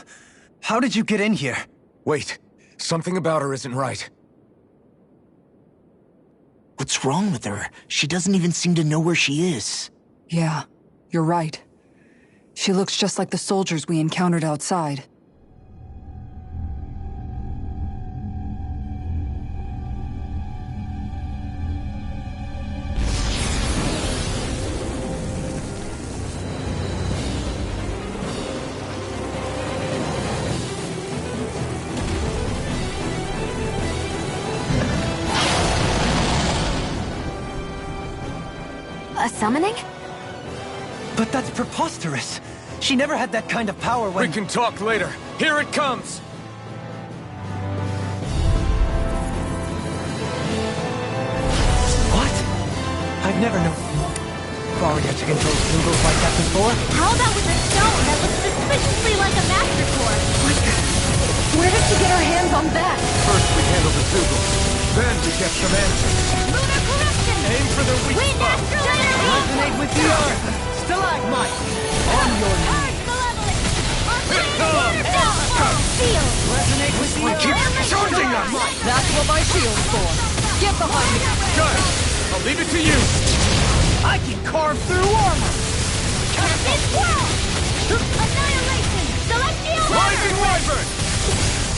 [SPEAKER 1] how did you get in here?
[SPEAKER 2] Wait, something about her isn't right.
[SPEAKER 3] What's wrong with her? She doesn't even seem to know where she is.
[SPEAKER 5] Yeah, you're right. She looks just like the soldiers we encountered outside.
[SPEAKER 6] A summoning?
[SPEAKER 1] But that's preposterous. She never had that kind of power when...
[SPEAKER 8] We can talk later. Here it comes!
[SPEAKER 1] What? I've never known Faria to control symbols like that before.
[SPEAKER 9] How about with a stone that looks suspiciously like a master core?
[SPEAKER 5] Where did she get her hands on that?
[SPEAKER 8] First we handle the Zoogle. Then we get some answers.
[SPEAKER 9] Lunar corruption!
[SPEAKER 8] Aim for the weak
[SPEAKER 9] Wind
[SPEAKER 8] spot.
[SPEAKER 9] astral energy!
[SPEAKER 1] Resonate with the earth! Stalagmite! On your knees!
[SPEAKER 9] Charge malevolence! On Seal!
[SPEAKER 1] Resonate with the earth!
[SPEAKER 8] Keep charging us!
[SPEAKER 5] That's what my shield's for. Get behind me.
[SPEAKER 8] Guys, I'll leave it to you.
[SPEAKER 1] I can carve through armor!
[SPEAKER 9] Captain Swirl! Annihilation! Celestial
[SPEAKER 8] Rising
[SPEAKER 9] Hammer!
[SPEAKER 8] Wyvern!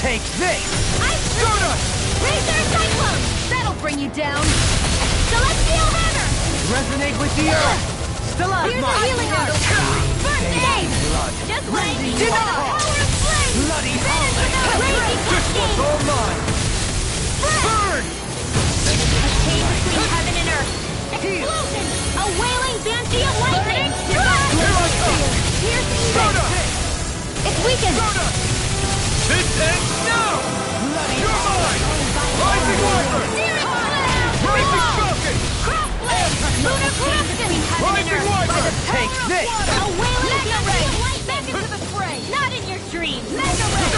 [SPEAKER 1] Take this!
[SPEAKER 9] Ice
[SPEAKER 8] Stardust!
[SPEAKER 9] Razor Cyclone!
[SPEAKER 5] That'll bring you down.
[SPEAKER 9] Celestial Hammer!
[SPEAKER 1] Resonate with the earth!
[SPEAKER 9] Here's a
[SPEAKER 1] Stalagmite!
[SPEAKER 9] healing art! First aid! Just wait!
[SPEAKER 1] Do not!
[SPEAKER 9] Power of flame!
[SPEAKER 1] Bloody
[SPEAKER 9] Finish without raging
[SPEAKER 8] This one's all mine! Burn!
[SPEAKER 9] A chain between heaven and earth! Explosion! A wailing banshee of lightning! Strike!
[SPEAKER 8] Here I come!
[SPEAKER 9] Piercing
[SPEAKER 8] Stardust!
[SPEAKER 9] fist! It's weakened!
[SPEAKER 8] Stardust! This ends now! You're mine! Rising Wyvern!
[SPEAKER 9] Searing Cloud!
[SPEAKER 8] Rising Falcon!
[SPEAKER 9] Cross blade! Lunar corruption!
[SPEAKER 8] Rising Wyvern!
[SPEAKER 1] Take this!
[SPEAKER 9] A wailing banshee of lightning! Back into the fray! Not in your dreams! Mega ray!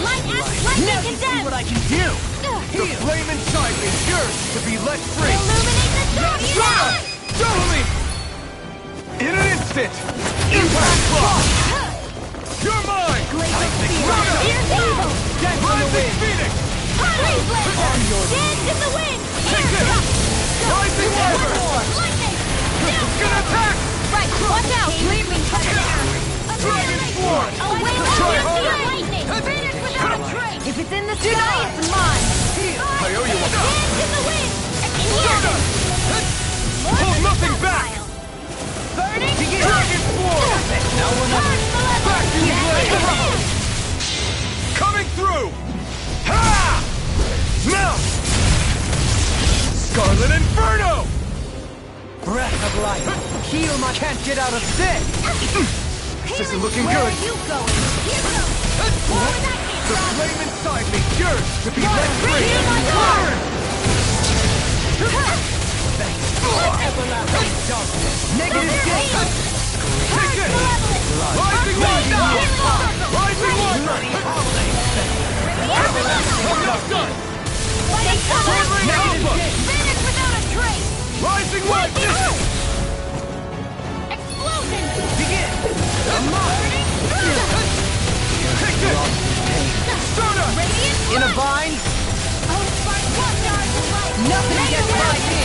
[SPEAKER 9] Lightning condemned!
[SPEAKER 1] What I can do!
[SPEAKER 8] The flame inside me is yours to be let free!
[SPEAKER 9] Illuminate the dark!
[SPEAKER 8] Stardust! Double me! In an instant! Impact block! You're mine! Stardust! Rising Phoenix!
[SPEAKER 9] Dance in the wind!
[SPEAKER 8] Take this! Rising Wyvern!
[SPEAKER 9] Lightning!
[SPEAKER 8] It's gonna attack!
[SPEAKER 9] Right, watch out! Gleaming
[SPEAKER 8] Dragon Swarm!
[SPEAKER 9] A wailing
[SPEAKER 8] Try
[SPEAKER 9] banshee
[SPEAKER 8] harder!
[SPEAKER 9] of lightning! Finish without a trace!
[SPEAKER 5] If it's in the sky, it's mine.
[SPEAKER 8] I owe you one!
[SPEAKER 9] Dance in the wind!
[SPEAKER 8] Stardust! Hold nothing back!
[SPEAKER 9] Burning!
[SPEAKER 8] Dragon Swarm!
[SPEAKER 1] Now we're not...
[SPEAKER 8] Back to the blade! Coming through! Ha! Now! Scarlet Inferno!
[SPEAKER 1] Breath of life! Heal my... Can't get out of this!
[SPEAKER 8] This isn't looking
[SPEAKER 9] Where
[SPEAKER 8] good.
[SPEAKER 9] are you going? Here goes! More where that came
[SPEAKER 8] The
[SPEAKER 9] from!
[SPEAKER 8] flame inside me, yours to be let free!
[SPEAKER 9] Heal my heart!
[SPEAKER 1] Negative gate!
[SPEAKER 8] Take this! Rising Wyvern! Rising Wyvern! Enough done! Quivering Alpha!
[SPEAKER 9] Finish without a trace!
[SPEAKER 8] Rising Wyvern!
[SPEAKER 9] Explosion!
[SPEAKER 1] Begin!
[SPEAKER 8] Take this! Stardust!
[SPEAKER 9] Radiant
[SPEAKER 1] In a
[SPEAKER 9] Light!
[SPEAKER 1] bind?
[SPEAKER 9] Nothing gets by me!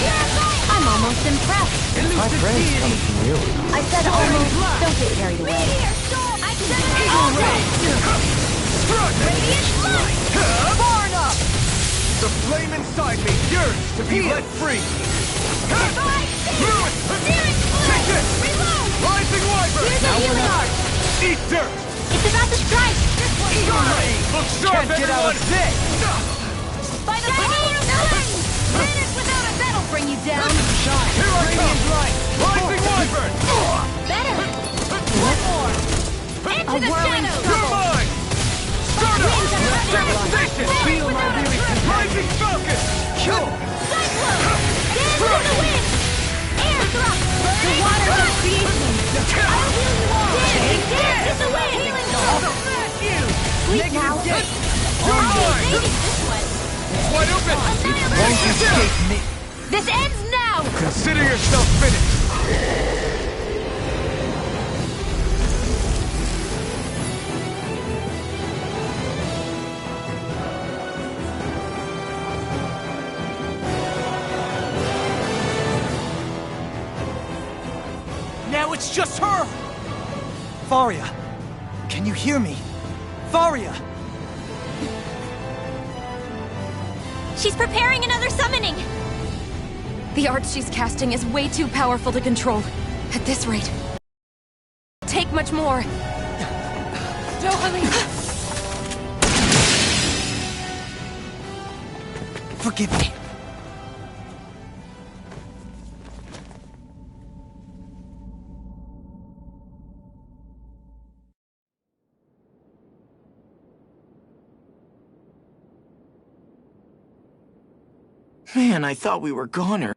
[SPEAKER 9] I'm almost impressed.
[SPEAKER 2] My friend's coming from you.
[SPEAKER 6] I said almost. Don't get carried away.
[SPEAKER 9] Meteor storm! I said it almost!
[SPEAKER 8] Strike!
[SPEAKER 9] Radiant Light!
[SPEAKER 8] Far enough! The flame inside me, yours to be let free!
[SPEAKER 9] Divine Spirit! Searing
[SPEAKER 8] Take
[SPEAKER 9] Flame!
[SPEAKER 8] this!
[SPEAKER 9] Reload!
[SPEAKER 8] Rising Wyvern!
[SPEAKER 9] Here's a healing art!
[SPEAKER 8] Eat dirt!
[SPEAKER 9] It's about to strike! This one's yours!
[SPEAKER 8] Look sharp,
[SPEAKER 1] Can't get out
[SPEAKER 8] everyone!
[SPEAKER 1] of this!
[SPEAKER 9] By the power of flame! Finish without a that'll bring you down!
[SPEAKER 1] Shine!
[SPEAKER 8] Here I
[SPEAKER 1] Radiant
[SPEAKER 8] come!
[SPEAKER 1] light!
[SPEAKER 8] Rising Wyvern!
[SPEAKER 9] Better! One more! Into the shadows!
[SPEAKER 8] You're mine! Stardust! Devastation!
[SPEAKER 1] Feel my weary
[SPEAKER 8] Rising Falcon!
[SPEAKER 9] Cyclone! Dance in the wind! Air thrust! The water will feed me! I'll heal you all! Dance in the wind! Healing soul! Sleep now!
[SPEAKER 8] You're
[SPEAKER 9] I'll
[SPEAKER 8] mine!
[SPEAKER 9] be saving this one!
[SPEAKER 8] It's wide open!
[SPEAKER 1] Won't escape me!
[SPEAKER 9] This ends now!
[SPEAKER 8] Consider yourself finished! it's just her!
[SPEAKER 1] Faria! Can you hear me? Faria!
[SPEAKER 4] She's preparing another summoning!
[SPEAKER 10] The art she's casting is way too powerful to control. At this rate, take much more.
[SPEAKER 5] Dohalim!
[SPEAKER 1] Forgive me.
[SPEAKER 3] Man, I thought we were goner.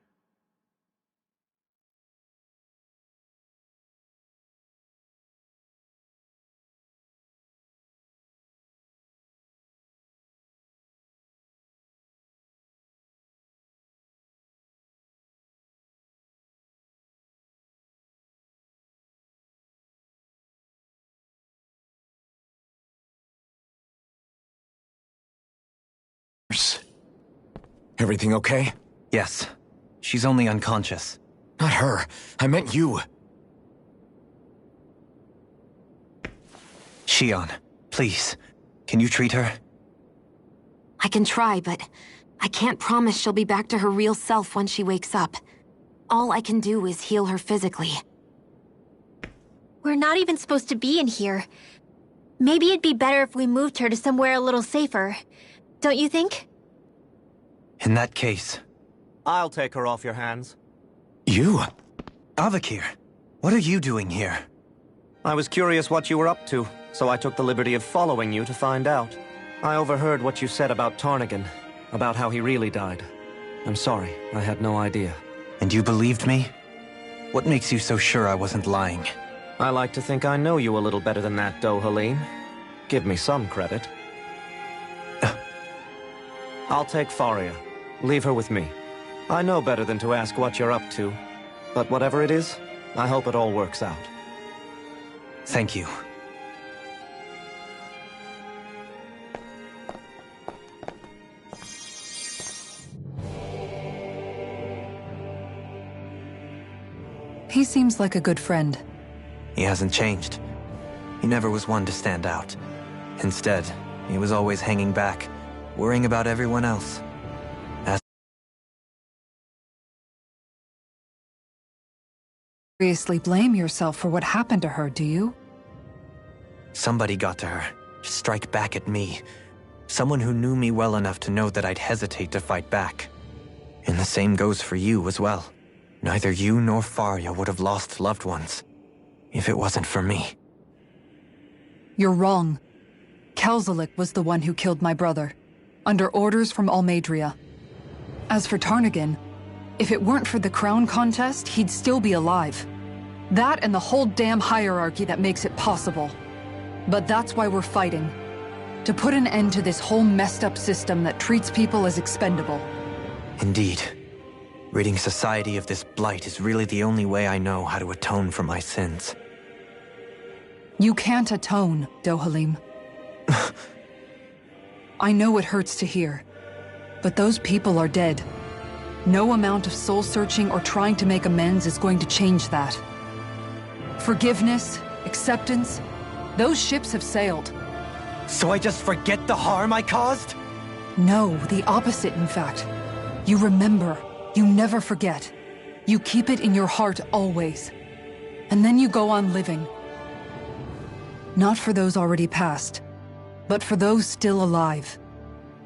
[SPEAKER 2] Everything okay?
[SPEAKER 1] Yes. She's only unconscious.
[SPEAKER 2] Not her. I meant you.
[SPEAKER 1] Shion, please. Can you treat her?
[SPEAKER 6] I can try, but I can't promise she'll be back to her real self when she wakes up. All I can do is heal her physically.
[SPEAKER 4] We're not even supposed to be in here. Maybe it'd be better if we moved her to somewhere a little safer. Don't you think?
[SPEAKER 1] In that case...
[SPEAKER 8] I'll take her off your hands.
[SPEAKER 2] You?
[SPEAKER 1] Avakir, what are you doing here?
[SPEAKER 8] I was curious what you were up to, so I took the liberty of following you to find out. I overheard what you said about Tarnigan, about how he really died. I'm sorry, I had no idea.
[SPEAKER 1] And you believed me? What makes you so sure I wasn't lying?
[SPEAKER 8] I like to think I know you a little better than that, Dohalim. Give me some credit. I'll take Faria. Leave her with me. I know better than to ask what you're up to. But whatever it is, I hope it all works out.
[SPEAKER 1] Thank you.
[SPEAKER 5] He seems like a good friend.
[SPEAKER 1] He hasn't changed. He never was one to stand out. Instead, he was always hanging back, worrying about everyone else.
[SPEAKER 5] Seriously blame yourself for what happened to her, do you?
[SPEAKER 1] Somebody got to her, to strike back at me. Someone who knew me well enough to know that I'd hesitate to fight back. And the same goes for you as well. Neither you nor Faria would have lost loved ones, if it wasn't for me.
[SPEAKER 5] You're wrong. Kelzalik was the one who killed my brother, under orders from Almadria. As for Tarnigan, if it weren't for the crown contest, he'd still be alive. That and the whole damn hierarchy that makes it possible. But that's why we're fighting. To put an end to this whole messed up system that treats people as expendable.
[SPEAKER 1] Indeed. Ridding society of this blight is really the only way I know how to atone for my sins.
[SPEAKER 5] You can't atone, Dohalim. I know it hurts to hear, but those people are dead. No amount of soul-searching or trying to make amends is going to change that. Forgiveness, acceptance, those ships have sailed.
[SPEAKER 1] So I just forget the harm I caused?
[SPEAKER 5] No, the opposite, in fact. You remember. You never forget. You keep it in your heart always. And then you go on living. Not for those already past, but for those still alive.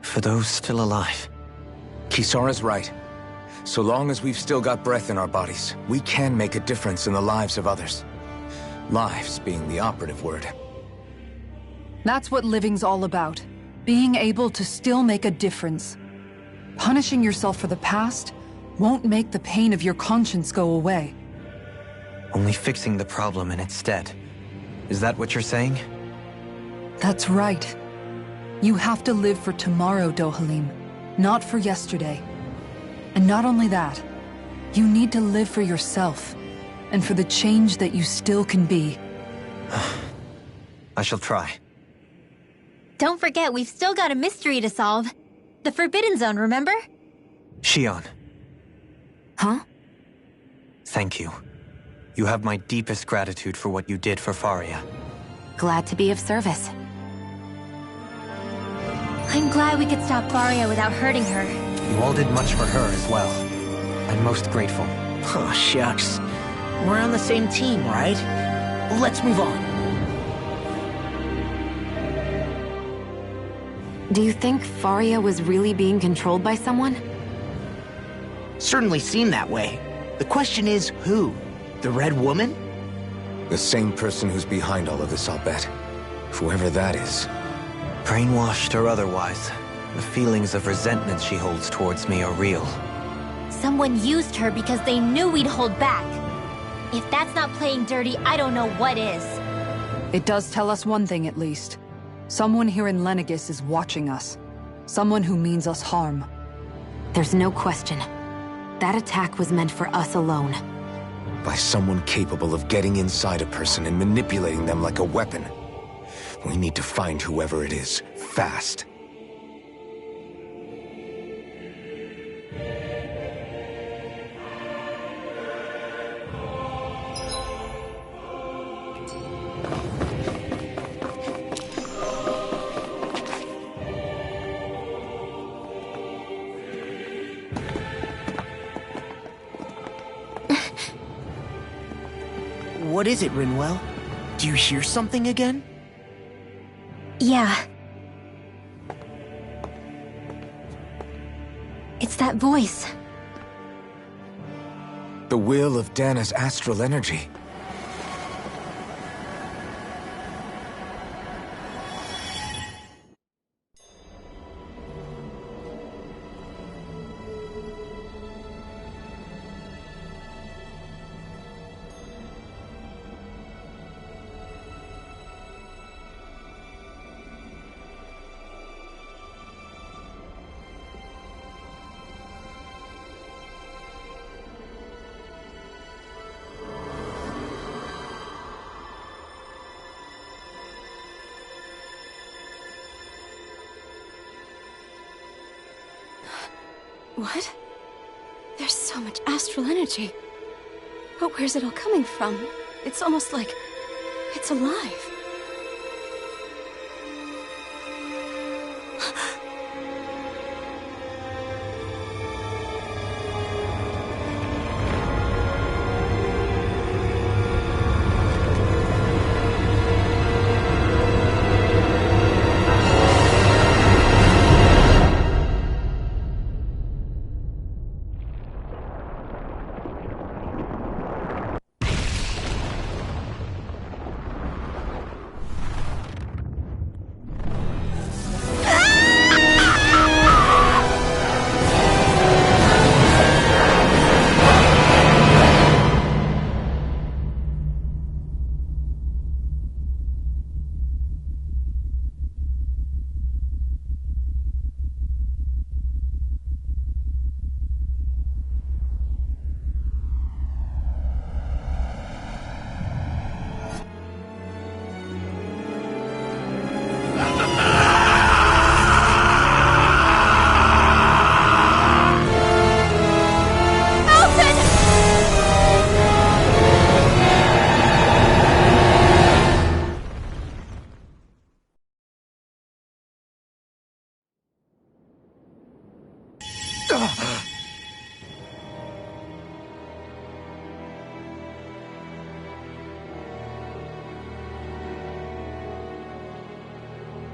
[SPEAKER 1] For those still alive.
[SPEAKER 2] Kisara's right. So long as we've still got breath in our bodies, we can make a difference in the lives of others. Lives being the operative word.
[SPEAKER 5] That's what living's all about. Being able to still make a difference. Punishing yourself for the past won't make the pain of your conscience go away.
[SPEAKER 1] Only fixing the problem in its stead. Is that what you're saying?
[SPEAKER 5] That's right. You have to live for tomorrow, Dohalim, not for yesterday. And not only that, you need to live for yourself, and for the change that you still can be.
[SPEAKER 1] I shall try.
[SPEAKER 4] Don't forget, we've still got a mystery to solve. The Forbidden Zone, remember?
[SPEAKER 1] Shion.
[SPEAKER 6] Huh?
[SPEAKER 1] Thank you. You have my deepest gratitude for what you did for Faria.
[SPEAKER 6] Glad to be of service.
[SPEAKER 4] I'm glad we could stop Faria without hurting her.
[SPEAKER 1] You all did much for her as well. I'm most grateful.
[SPEAKER 3] Oh, shucks. We're on the same team, right? Let's move on.
[SPEAKER 6] Do you think Faria was really being controlled by someone?
[SPEAKER 3] Certainly seemed that way. The question is, who? The Red Woman?
[SPEAKER 2] The same person who's behind all of this, I'll bet. Whoever that is.
[SPEAKER 1] Brainwashed or otherwise, the feelings of resentment she holds towards me are real.
[SPEAKER 4] Someone used her because they knew we'd hold back. If that's not playing dirty, I don't know what is.
[SPEAKER 5] It does tell us one thing at least. Someone here in Lenegis is watching us. Someone who means us harm.
[SPEAKER 6] There's no question. That attack was meant for us alone.
[SPEAKER 2] By someone capable of getting inside a person and manipulating them like a weapon. We need to find whoever it is, fast.
[SPEAKER 3] What is it, Rinwell? Do you hear something again?
[SPEAKER 4] Yeah. It's that voice.
[SPEAKER 2] The will of Dana's astral energy.
[SPEAKER 10] What? There's so much astral energy. But where's it all coming from? It's almost like it's alive.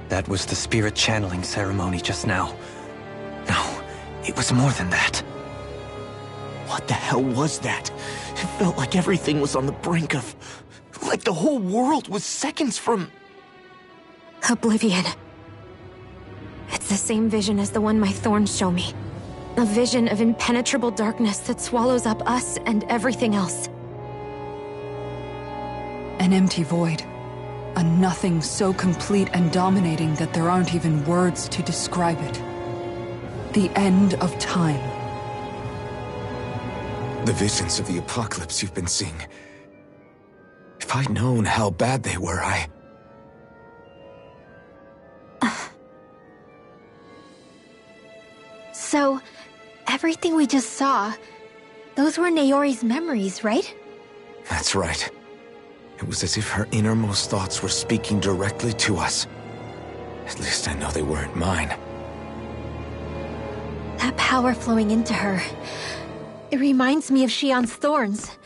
[SPEAKER 1] That was the spirit channeling ceremony just now. No, it was more than that.
[SPEAKER 3] What the hell was that? It felt like everything was on the brink of... like the whole world was seconds from...
[SPEAKER 10] Oblivion. It's the same vision as the one my thorns show me. A vision of impenetrable darkness that swallows up us and everything else.
[SPEAKER 5] An empty void. A nothing so complete and dominating that there aren't even words to describe it. The end of time.
[SPEAKER 2] The visions of the apocalypse you've been seeing. If I'd known how bad they were,
[SPEAKER 4] So, everything we just saw, those were Naori's memories, right?
[SPEAKER 2] That's right. It was as if her innermost thoughts were speaking directly to us. At least I know they weren't mine.
[SPEAKER 4] That power flowing into her. It reminds me of Xion's thorns.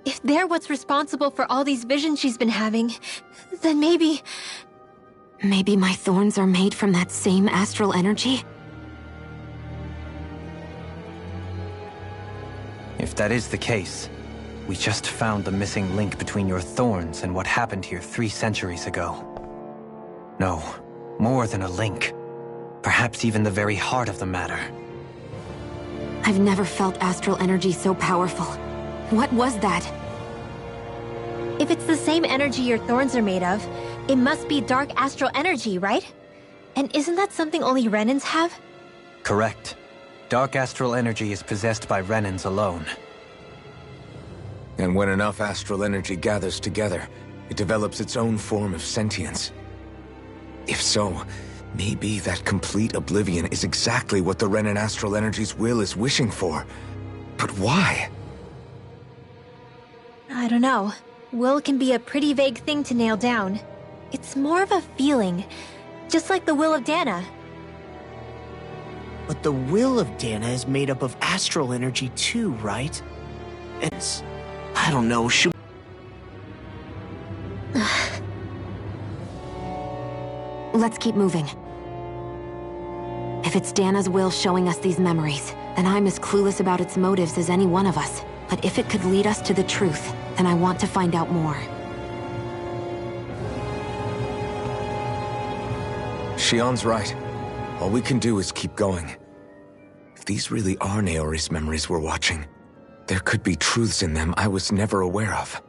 [SPEAKER 4] If they're what's responsible for all these visions she's been having, then maybe...
[SPEAKER 6] Maybe my thorns are made from that same astral energy?
[SPEAKER 1] If that is the case, we just found the missing link between your thorns and what happened here 3 centuries ago. No, more than a link. Perhaps even the very heart of the matter.
[SPEAKER 6] I've never felt astral energy so powerful. What was that?
[SPEAKER 4] If it's the same energy your thorns are made of, it must be dark astral energy, right? And isn't that something only Renans have?
[SPEAKER 1] Correct. Dark astral energy is possessed by Renans alone.
[SPEAKER 2] And when enough astral energy gathers together, it develops its own form of sentience. If so, maybe that complete oblivion is exactly what the Renan astral energy's will is wishing for. But why?
[SPEAKER 4] I don't know. Will can be a pretty vague thing to nail down. It's more of a feeling, just like the will of Dana.
[SPEAKER 3] But the will of Dana is made up of astral energy too, right? It's... I don't know, should...
[SPEAKER 6] Let's keep moving. If it's Dana's will showing us these memories, then I'm as clueless about its motives as any one of us. But if it could lead us to the truth, then I want to find out more.
[SPEAKER 2] Xion's right. All we can do is keep going. If these really are Naori's memories we're watching, there could be truths in them I was never aware of.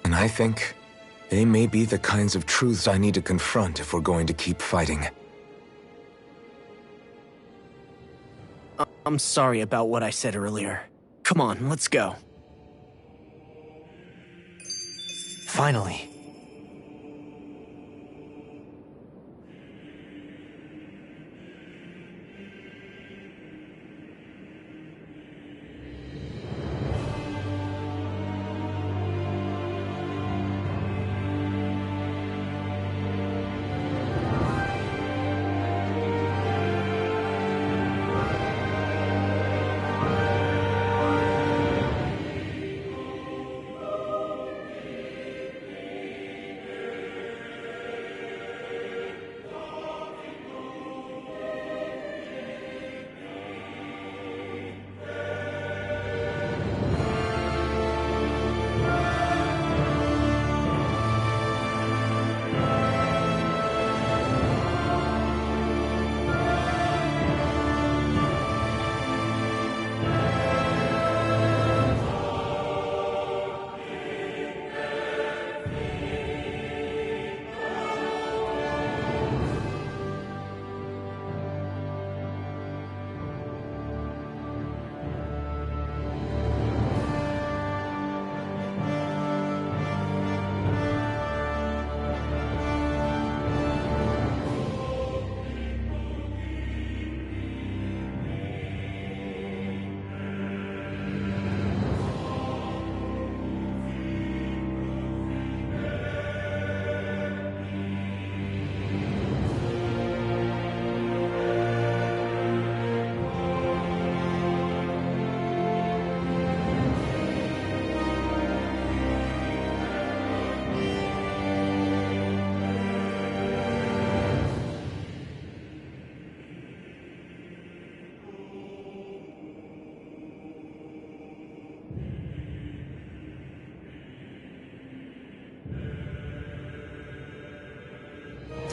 [SPEAKER 2] And I think they may be the kinds of truths I need to confront if we're going to keep fighting.
[SPEAKER 3] I'm sorry about what I said earlier. Come on, let's go.
[SPEAKER 1] Finally.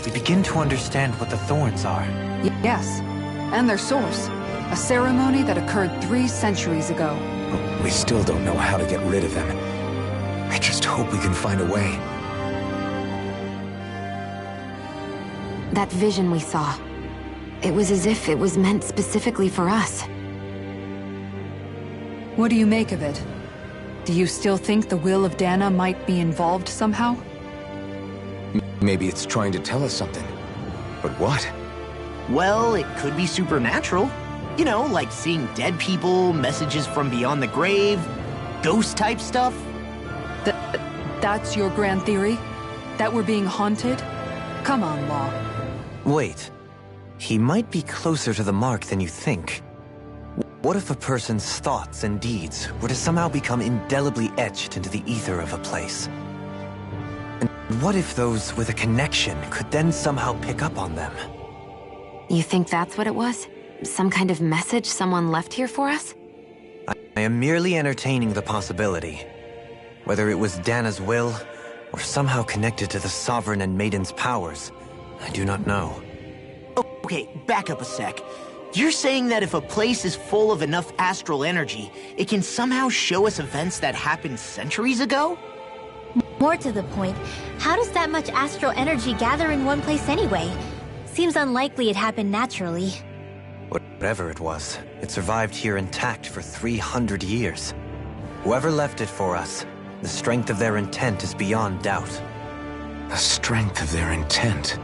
[SPEAKER 1] We begin to understand what the thorns are.
[SPEAKER 5] Yes, and their source. A ceremony that occurred 3 centuries ago.
[SPEAKER 2] But we still don't know how to get rid of them. I just hope we can find a way.
[SPEAKER 6] That vision we saw. It was as if it was meant specifically for us.
[SPEAKER 5] What do you make of it? Do you still think the will of Dana might be involved somehow?
[SPEAKER 2] Maybe it's trying to tell us something. But what?
[SPEAKER 3] Well, it could be supernatural. You know, like seeing dead people, messages from beyond the grave, ghost-type stuff.
[SPEAKER 5] That's your grand theory? That we're being haunted? Come on, Law.
[SPEAKER 1] Wait. He might be closer to the mark than you think. What if a person's thoughts and deeds were to somehow become indelibly etched into the ether of a place? And what if those with a connection could then somehow pick up on them?
[SPEAKER 6] You think that's what it was? Some kind of message someone left here for us?
[SPEAKER 1] I am merely entertaining the possibility. Whether it was Dana's will, or somehow connected to the Sovereign and Maiden's powers, I do not know.
[SPEAKER 3] Okay, back up a sec. You're saying that if a place is full of enough astral energy, it can somehow show us events that happened centuries ago?
[SPEAKER 4] More to the point, how does that much astral energy gather in one place anyway? Seems unlikely it happened naturally.
[SPEAKER 1] Whatever it was, it survived here intact for 300 years. Whoever left it for us, the strength of their intent is beyond doubt.
[SPEAKER 2] The strength of their intent.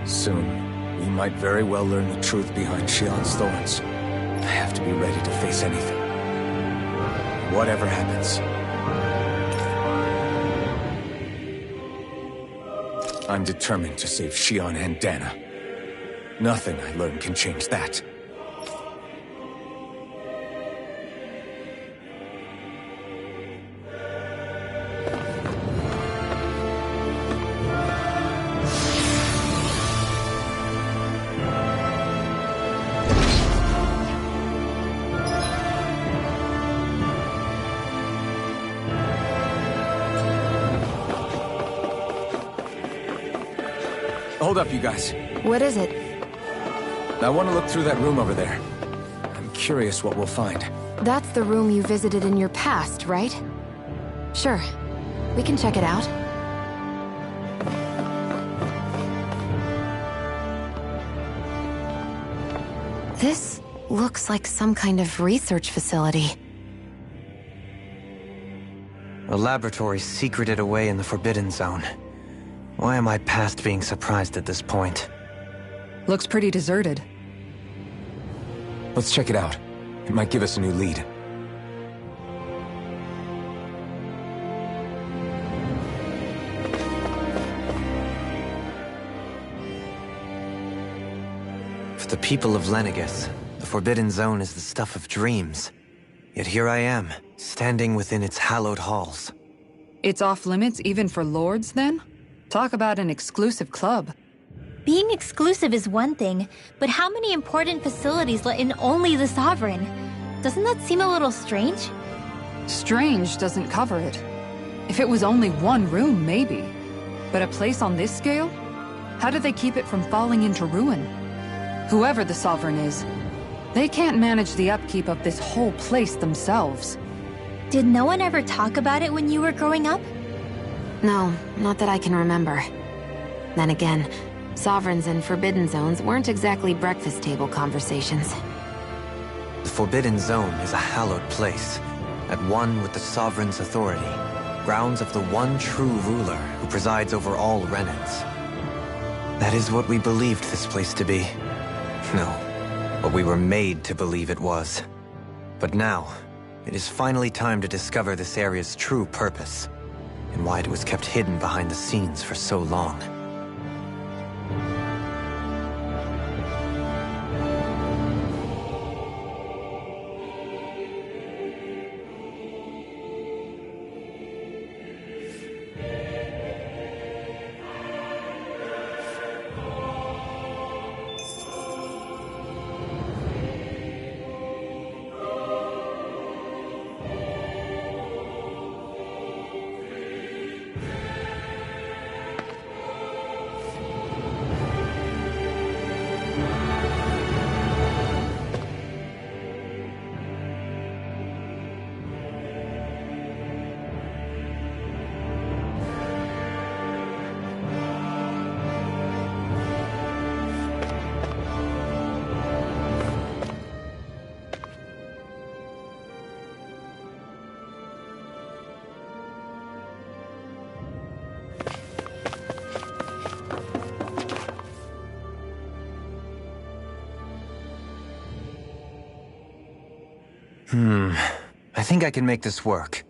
[SPEAKER 2] Soon, we might very well learn the truth behind Shion's thorns. I have to be ready to face anything. Whatever happens. I'm determined to save Shion and Dana. Nothing I learn can change that. Hold up, you guys.
[SPEAKER 6] What is it?
[SPEAKER 2] I want to look through that room over there. I'm curious what we'll find.
[SPEAKER 6] That's the room you visited in your past, right? Sure. We can check it out. This looks like some kind of research facility.
[SPEAKER 1] A laboratory secreted away in the Forbidden Zone. Why am I past being surprised at this point?
[SPEAKER 5] Looks pretty deserted.
[SPEAKER 2] Let's check it out. It might give us a new lead.
[SPEAKER 1] For the people of Lenegus, the Forbidden Zone is the stuff of dreams. Yet here I am, standing within its hallowed halls.
[SPEAKER 5] It's off limits even for lords, then? Talk about an exclusive club.
[SPEAKER 4] Being exclusive is one thing, but how many important facilities let in only the Sovereign? Doesn't that seem a little strange?
[SPEAKER 5] Strange doesn't cover it. If it was only one room, maybe. But a place on this scale? How do they keep it from falling into ruin? Whoever the Sovereign is, they can't manage the upkeep of this whole place themselves.
[SPEAKER 4] Did no one ever talk about it when you were growing up?
[SPEAKER 6] No, not that I can remember. Then again, Sovereigns and Forbidden Zones weren't exactly breakfast table conversations.
[SPEAKER 1] The Forbidden Zone is a hallowed place, at one with the Sovereign's authority, grounds of the one true ruler who presides over all Renans. That is what we believed this place to be. No, what we were made to believe it was. But now, it is finally time to discover this area's true purpose, and why it was kept hidden behind the scenes for so long. I think I can make this work.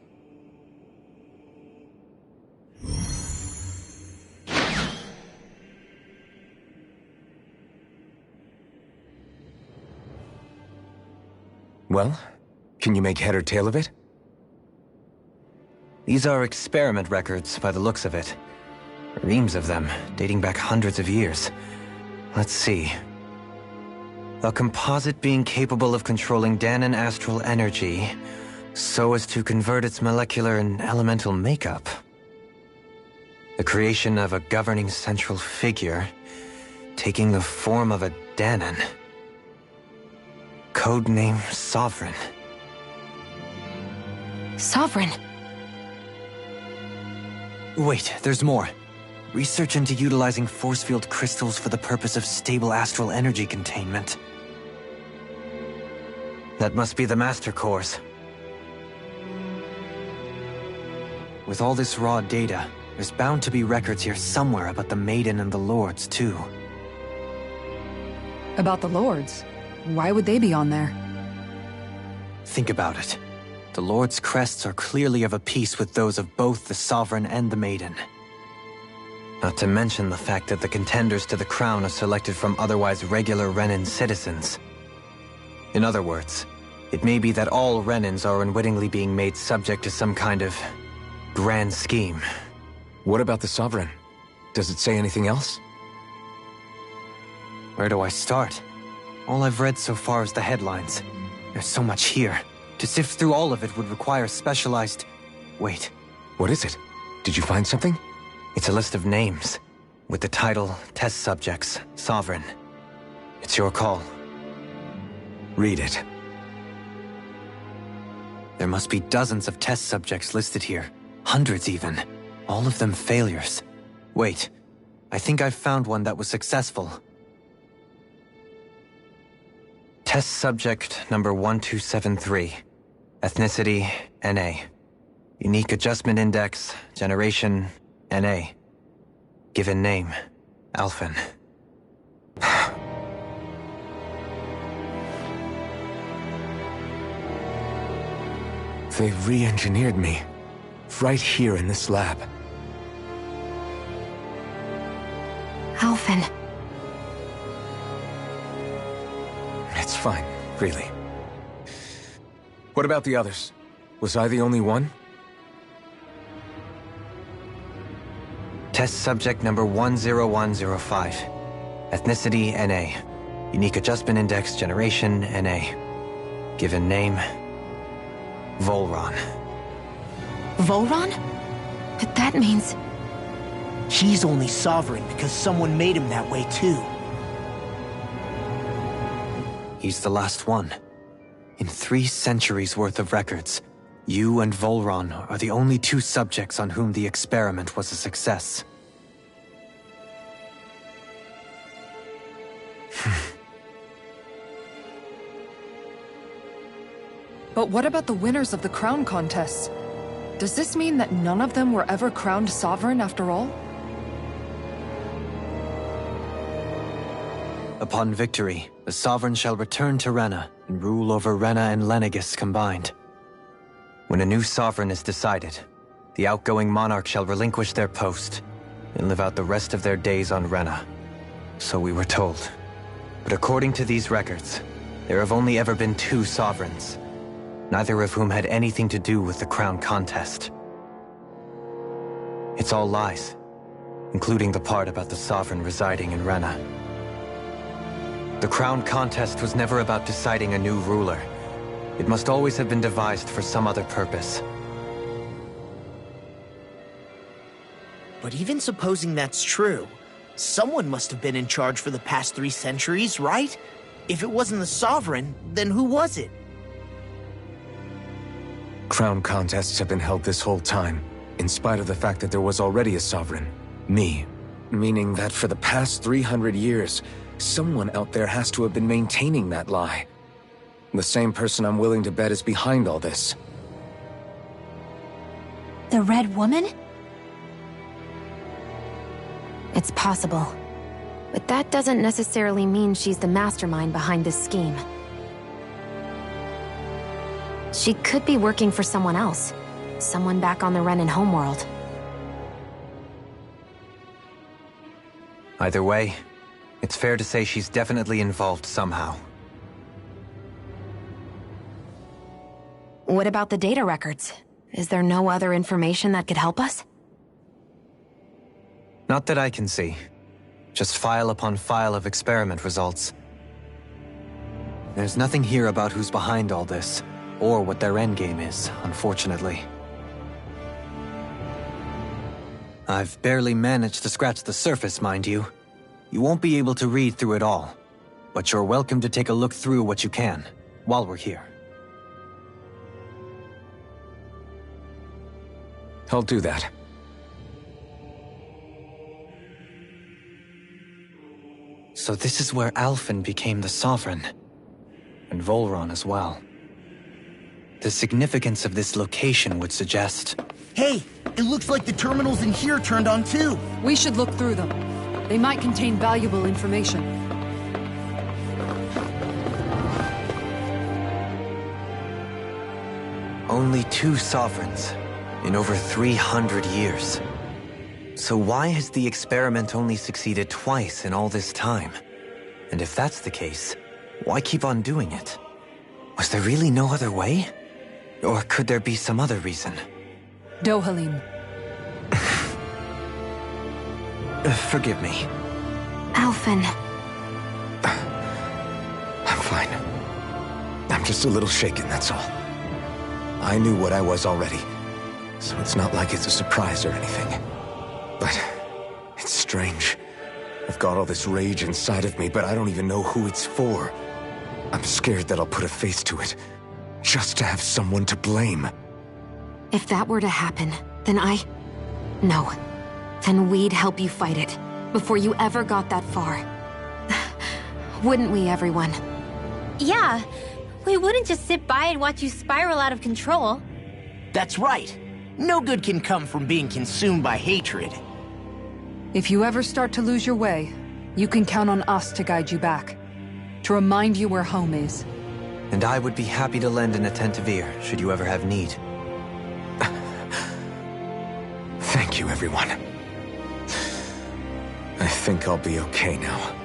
[SPEAKER 2] Well, can you make head or tail of it?
[SPEAKER 1] These are experiment records, by the looks of it. Reams of them, dating back hundreds of years. Let's see. A composite being capable of controlling Danan astral energy so as to convert its molecular and elemental makeup. The creation of a governing central figure, taking the form of a Danan. Codename Sovereign.
[SPEAKER 6] Sovereign?
[SPEAKER 1] Wait, there's more. Research into utilizing force field crystals for the purpose of stable astral energy containment. That must be the Master Cores. With all this raw data, there's bound to be records here somewhere about the Maiden and the Lords, too.
[SPEAKER 5] About the Lords? Why would they be on there?
[SPEAKER 1] Think about it. The Lord's crests are clearly of a piece with those of both the Sovereign and the Maiden. Not to mention the fact that the contenders to the crown are selected from otherwise regular Renan citizens. In other words, it may be that all Renans are unwittingly being made subject to some kind of grand scheme.
[SPEAKER 2] What about the Sovereign? Does it say anything else?
[SPEAKER 1] Where do I start? All I've read so far is the headlines. There's so much here. To sift through all of it would require specialized... Wait.
[SPEAKER 2] What is it? Did you find something?
[SPEAKER 1] It's a list of names, with the title, Test Subjects, Sovereign. It's your call.
[SPEAKER 2] Read it.
[SPEAKER 1] There must be dozens of test subjects listed here. Hundreds even. All of them failures. Wait, I think I've found one that was successful. Test subject number 1273. Ethnicity, NA. Unique adjustment index, generation, NA. Given name, Alphen.
[SPEAKER 2] They've re-engineered me. Right here in this lab.
[SPEAKER 6] Alphen.
[SPEAKER 2] It's fine, really. What about the others? Was I the only one?
[SPEAKER 1] Test subject number 10105. Ethnicity, NA. Unique adjustment index, generation, NA. Given name, Volron.
[SPEAKER 6] Volron? But that means...
[SPEAKER 3] He's only sovereign because someone made him that way too.
[SPEAKER 1] He's the last one. In 3 centuries worth of records, you and Volron are the only 2 subjects on whom the experiment was a success.
[SPEAKER 5] But what about the winners of the crown contests? Does this mean that none of them were ever crowned sovereign after all?
[SPEAKER 1] Upon victory, the Sovereign shall return to Rena and rule over Rena and Lenegis combined. When a new Sovereign is decided, the outgoing monarch shall relinquish their post and live out the rest of their days on Rena. So we were told. But according to these records, there have only ever been 2 Sovereigns, neither of whom had anything to do with the crown contest. It's all lies, including the part about the Sovereign residing in Rena. The crown contest was never about deciding a new ruler. It must always have been devised for some other purpose.
[SPEAKER 3] But even supposing that's true, someone must have been in charge for the past 3 centuries, right? If it wasn't the Sovereign, then who was it?
[SPEAKER 2] Crown contests have been held this whole time, in spite of the fact that there was already a Sovereign. Me. Meaning that for the past 300 years, someone out there has to have been maintaining that lie. The same person I'm willing to bet is behind all this.
[SPEAKER 7] The Red Woman?
[SPEAKER 6] It's possible. But that doesn't necessarily mean she's the mastermind behind this scheme. She could be working for someone else. Someone back on the Renan homeworld.
[SPEAKER 1] Either way, it's fair to say she's definitely involved somehow.
[SPEAKER 6] What about the data records? Is there no other information that could help us?
[SPEAKER 1] Not that I can see. Just file upon file of experiment results. There's nothing here about who's behind all this, or what their endgame is, unfortunately. I've barely managed to scratch the surface, mind you. You won't be able to read through it all, but you're welcome to take a look through what you can, while we're here.
[SPEAKER 2] I'll do that.
[SPEAKER 1] So this is where Alphen became the Sovereign, and Volron as well. The significance of this location would suggest...
[SPEAKER 3] Hey, it looks like the terminals in here turned on too.
[SPEAKER 5] We should look through them. They might contain valuable information.
[SPEAKER 1] Only 2 sovereigns in over 300 years. So why has the experiment only succeeded twice in all this time? And if that's the case, why keep on doing it? Was there really no other way? Or could there be some other reason?
[SPEAKER 5] Dohalim.
[SPEAKER 1] Forgive me.
[SPEAKER 6] Alphen.
[SPEAKER 2] I'm fine. I'm just a little shaken, that's all. I knew what I was already, so it's not like it's a surprise or anything. But it's strange. I've got all this rage inside of me, but I don't even know who it's for. I'm scared that I'll put a face to it, just to have someone to blame.
[SPEAKER 6] If that were to happen, then No. Then we'd help you fight it, before you ever got that far. Wouldn't we, everyone?
[SPEAKER 4] Yeah, we wouldn't just sit by and watch you spiral out of control.
[SPEAKER 3] That's right. No good can come from being consumed by hatred.
[SPEAKER 5] If you ever start to lose your way, you can count on us to guide you back. To remind you where home is.
[SPEAKER 1] And I would be happy to lend an attentive ear, should you ever have need.
[SPEAKER 2] Thank you, everyone. I think I'll be okay now.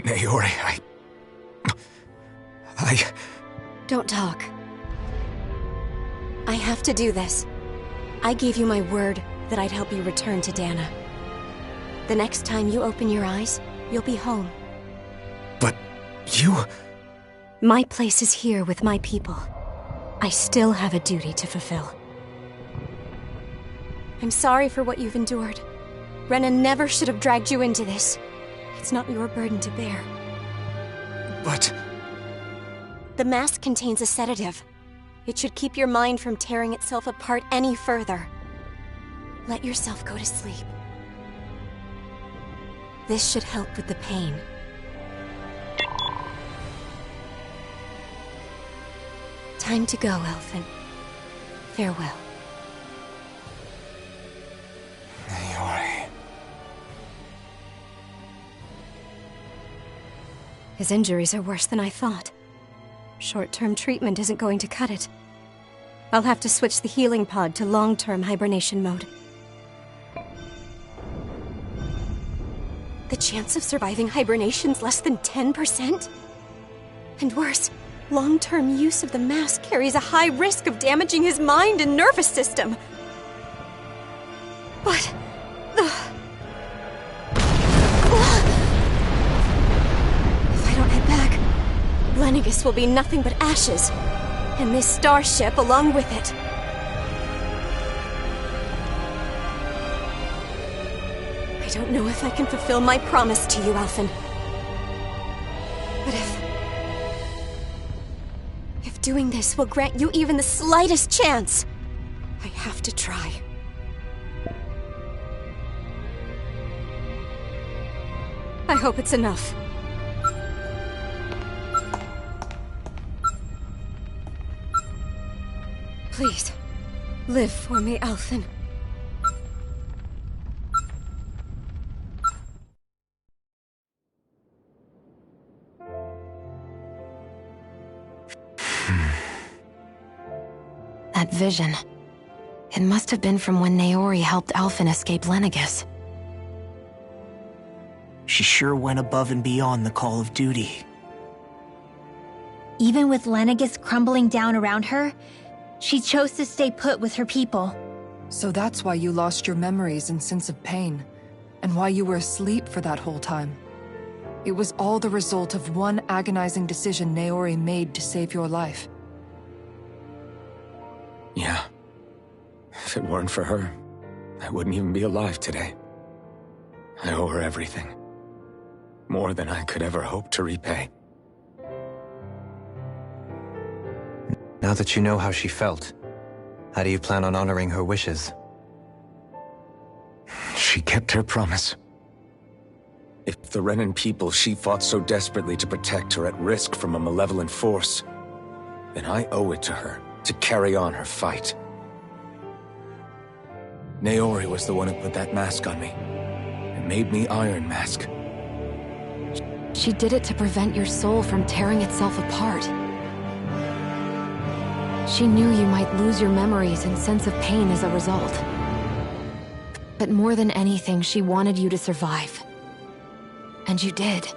[SPEAKER 2] Naori,
[SPEAKER 10] Don't talk. I have to do this. I gave you my word that I'd help you return to Dana. The next time you open your eyes, you'll be home.
[SPEAKER 2] But you...
[SPEAKER 10] My place is here with my people. I still have a duty to fulfill. I'm sorry for what you've endured. Renan never should have dragged you into this. It's not your burden to bear.
[SPEAKER 2] But...
[SPEAKER 10] The mask contains a sedative. It should keep your mind from tearing itself apart any further. Let yourself go to sleep. This should help with the pain. Time to go, Elfin. Farewell.
[SPEAKER 2] Naori...
[SPEAKER 10] His injuries are worse than I thought. Short-term treatment isn't going to cut it. I'll have to switch the healing pod to long-term hibernation mode. The chance of surviving hibernation's less than 10%? And worse, long-term use of the mask carries a high risk of damaging his mind and nervous system. But... If I don't head back, Lenegis will be nothing but ashes, and this starship along with it. I don't know if I can fulfill my promise to you, Alphen. But if doing this will grant you even the slightest chance, I have to try. I hope it's enough. Please, live for me, Alphen.
[SPEAKER 6] That vision. It must have been from when Naori helped Alphen escape Lenegis.
[SPEAKER 3] She sure went above and beyond the call of duty.
[SPEAKER 4] Even with Lenegis crumbling down around her, she chose to stay put with her people.
[SPEAKER 5] So that's why you lost your memories and sense of pain, and why you were asleep for that whole time. It was all the result of one agonizing decision Naori made to save your life.
[SPEAKER 2] Yeah. If it weren't for her, I wouldn't even be alive today. I owe her everything. More than I could ever hope to repay.
[SPEAKER 1] Now that you know how she felt, how do you plan on honoring her wishes?
[SPEAKER 2] She kept her promise. If the Renan people she fought so desperately to protect are at risk from a malevolent force, then I owe it to her to carry on her fight. Naori was the one who put that mask on me, and made me Iron Mask.
[SPEAKER 6] She did it to prevent your soul from tearing itself apart. She knew you might lose your memories and sense of pain as a result. But more than anything, she wanted you to survive. And you did.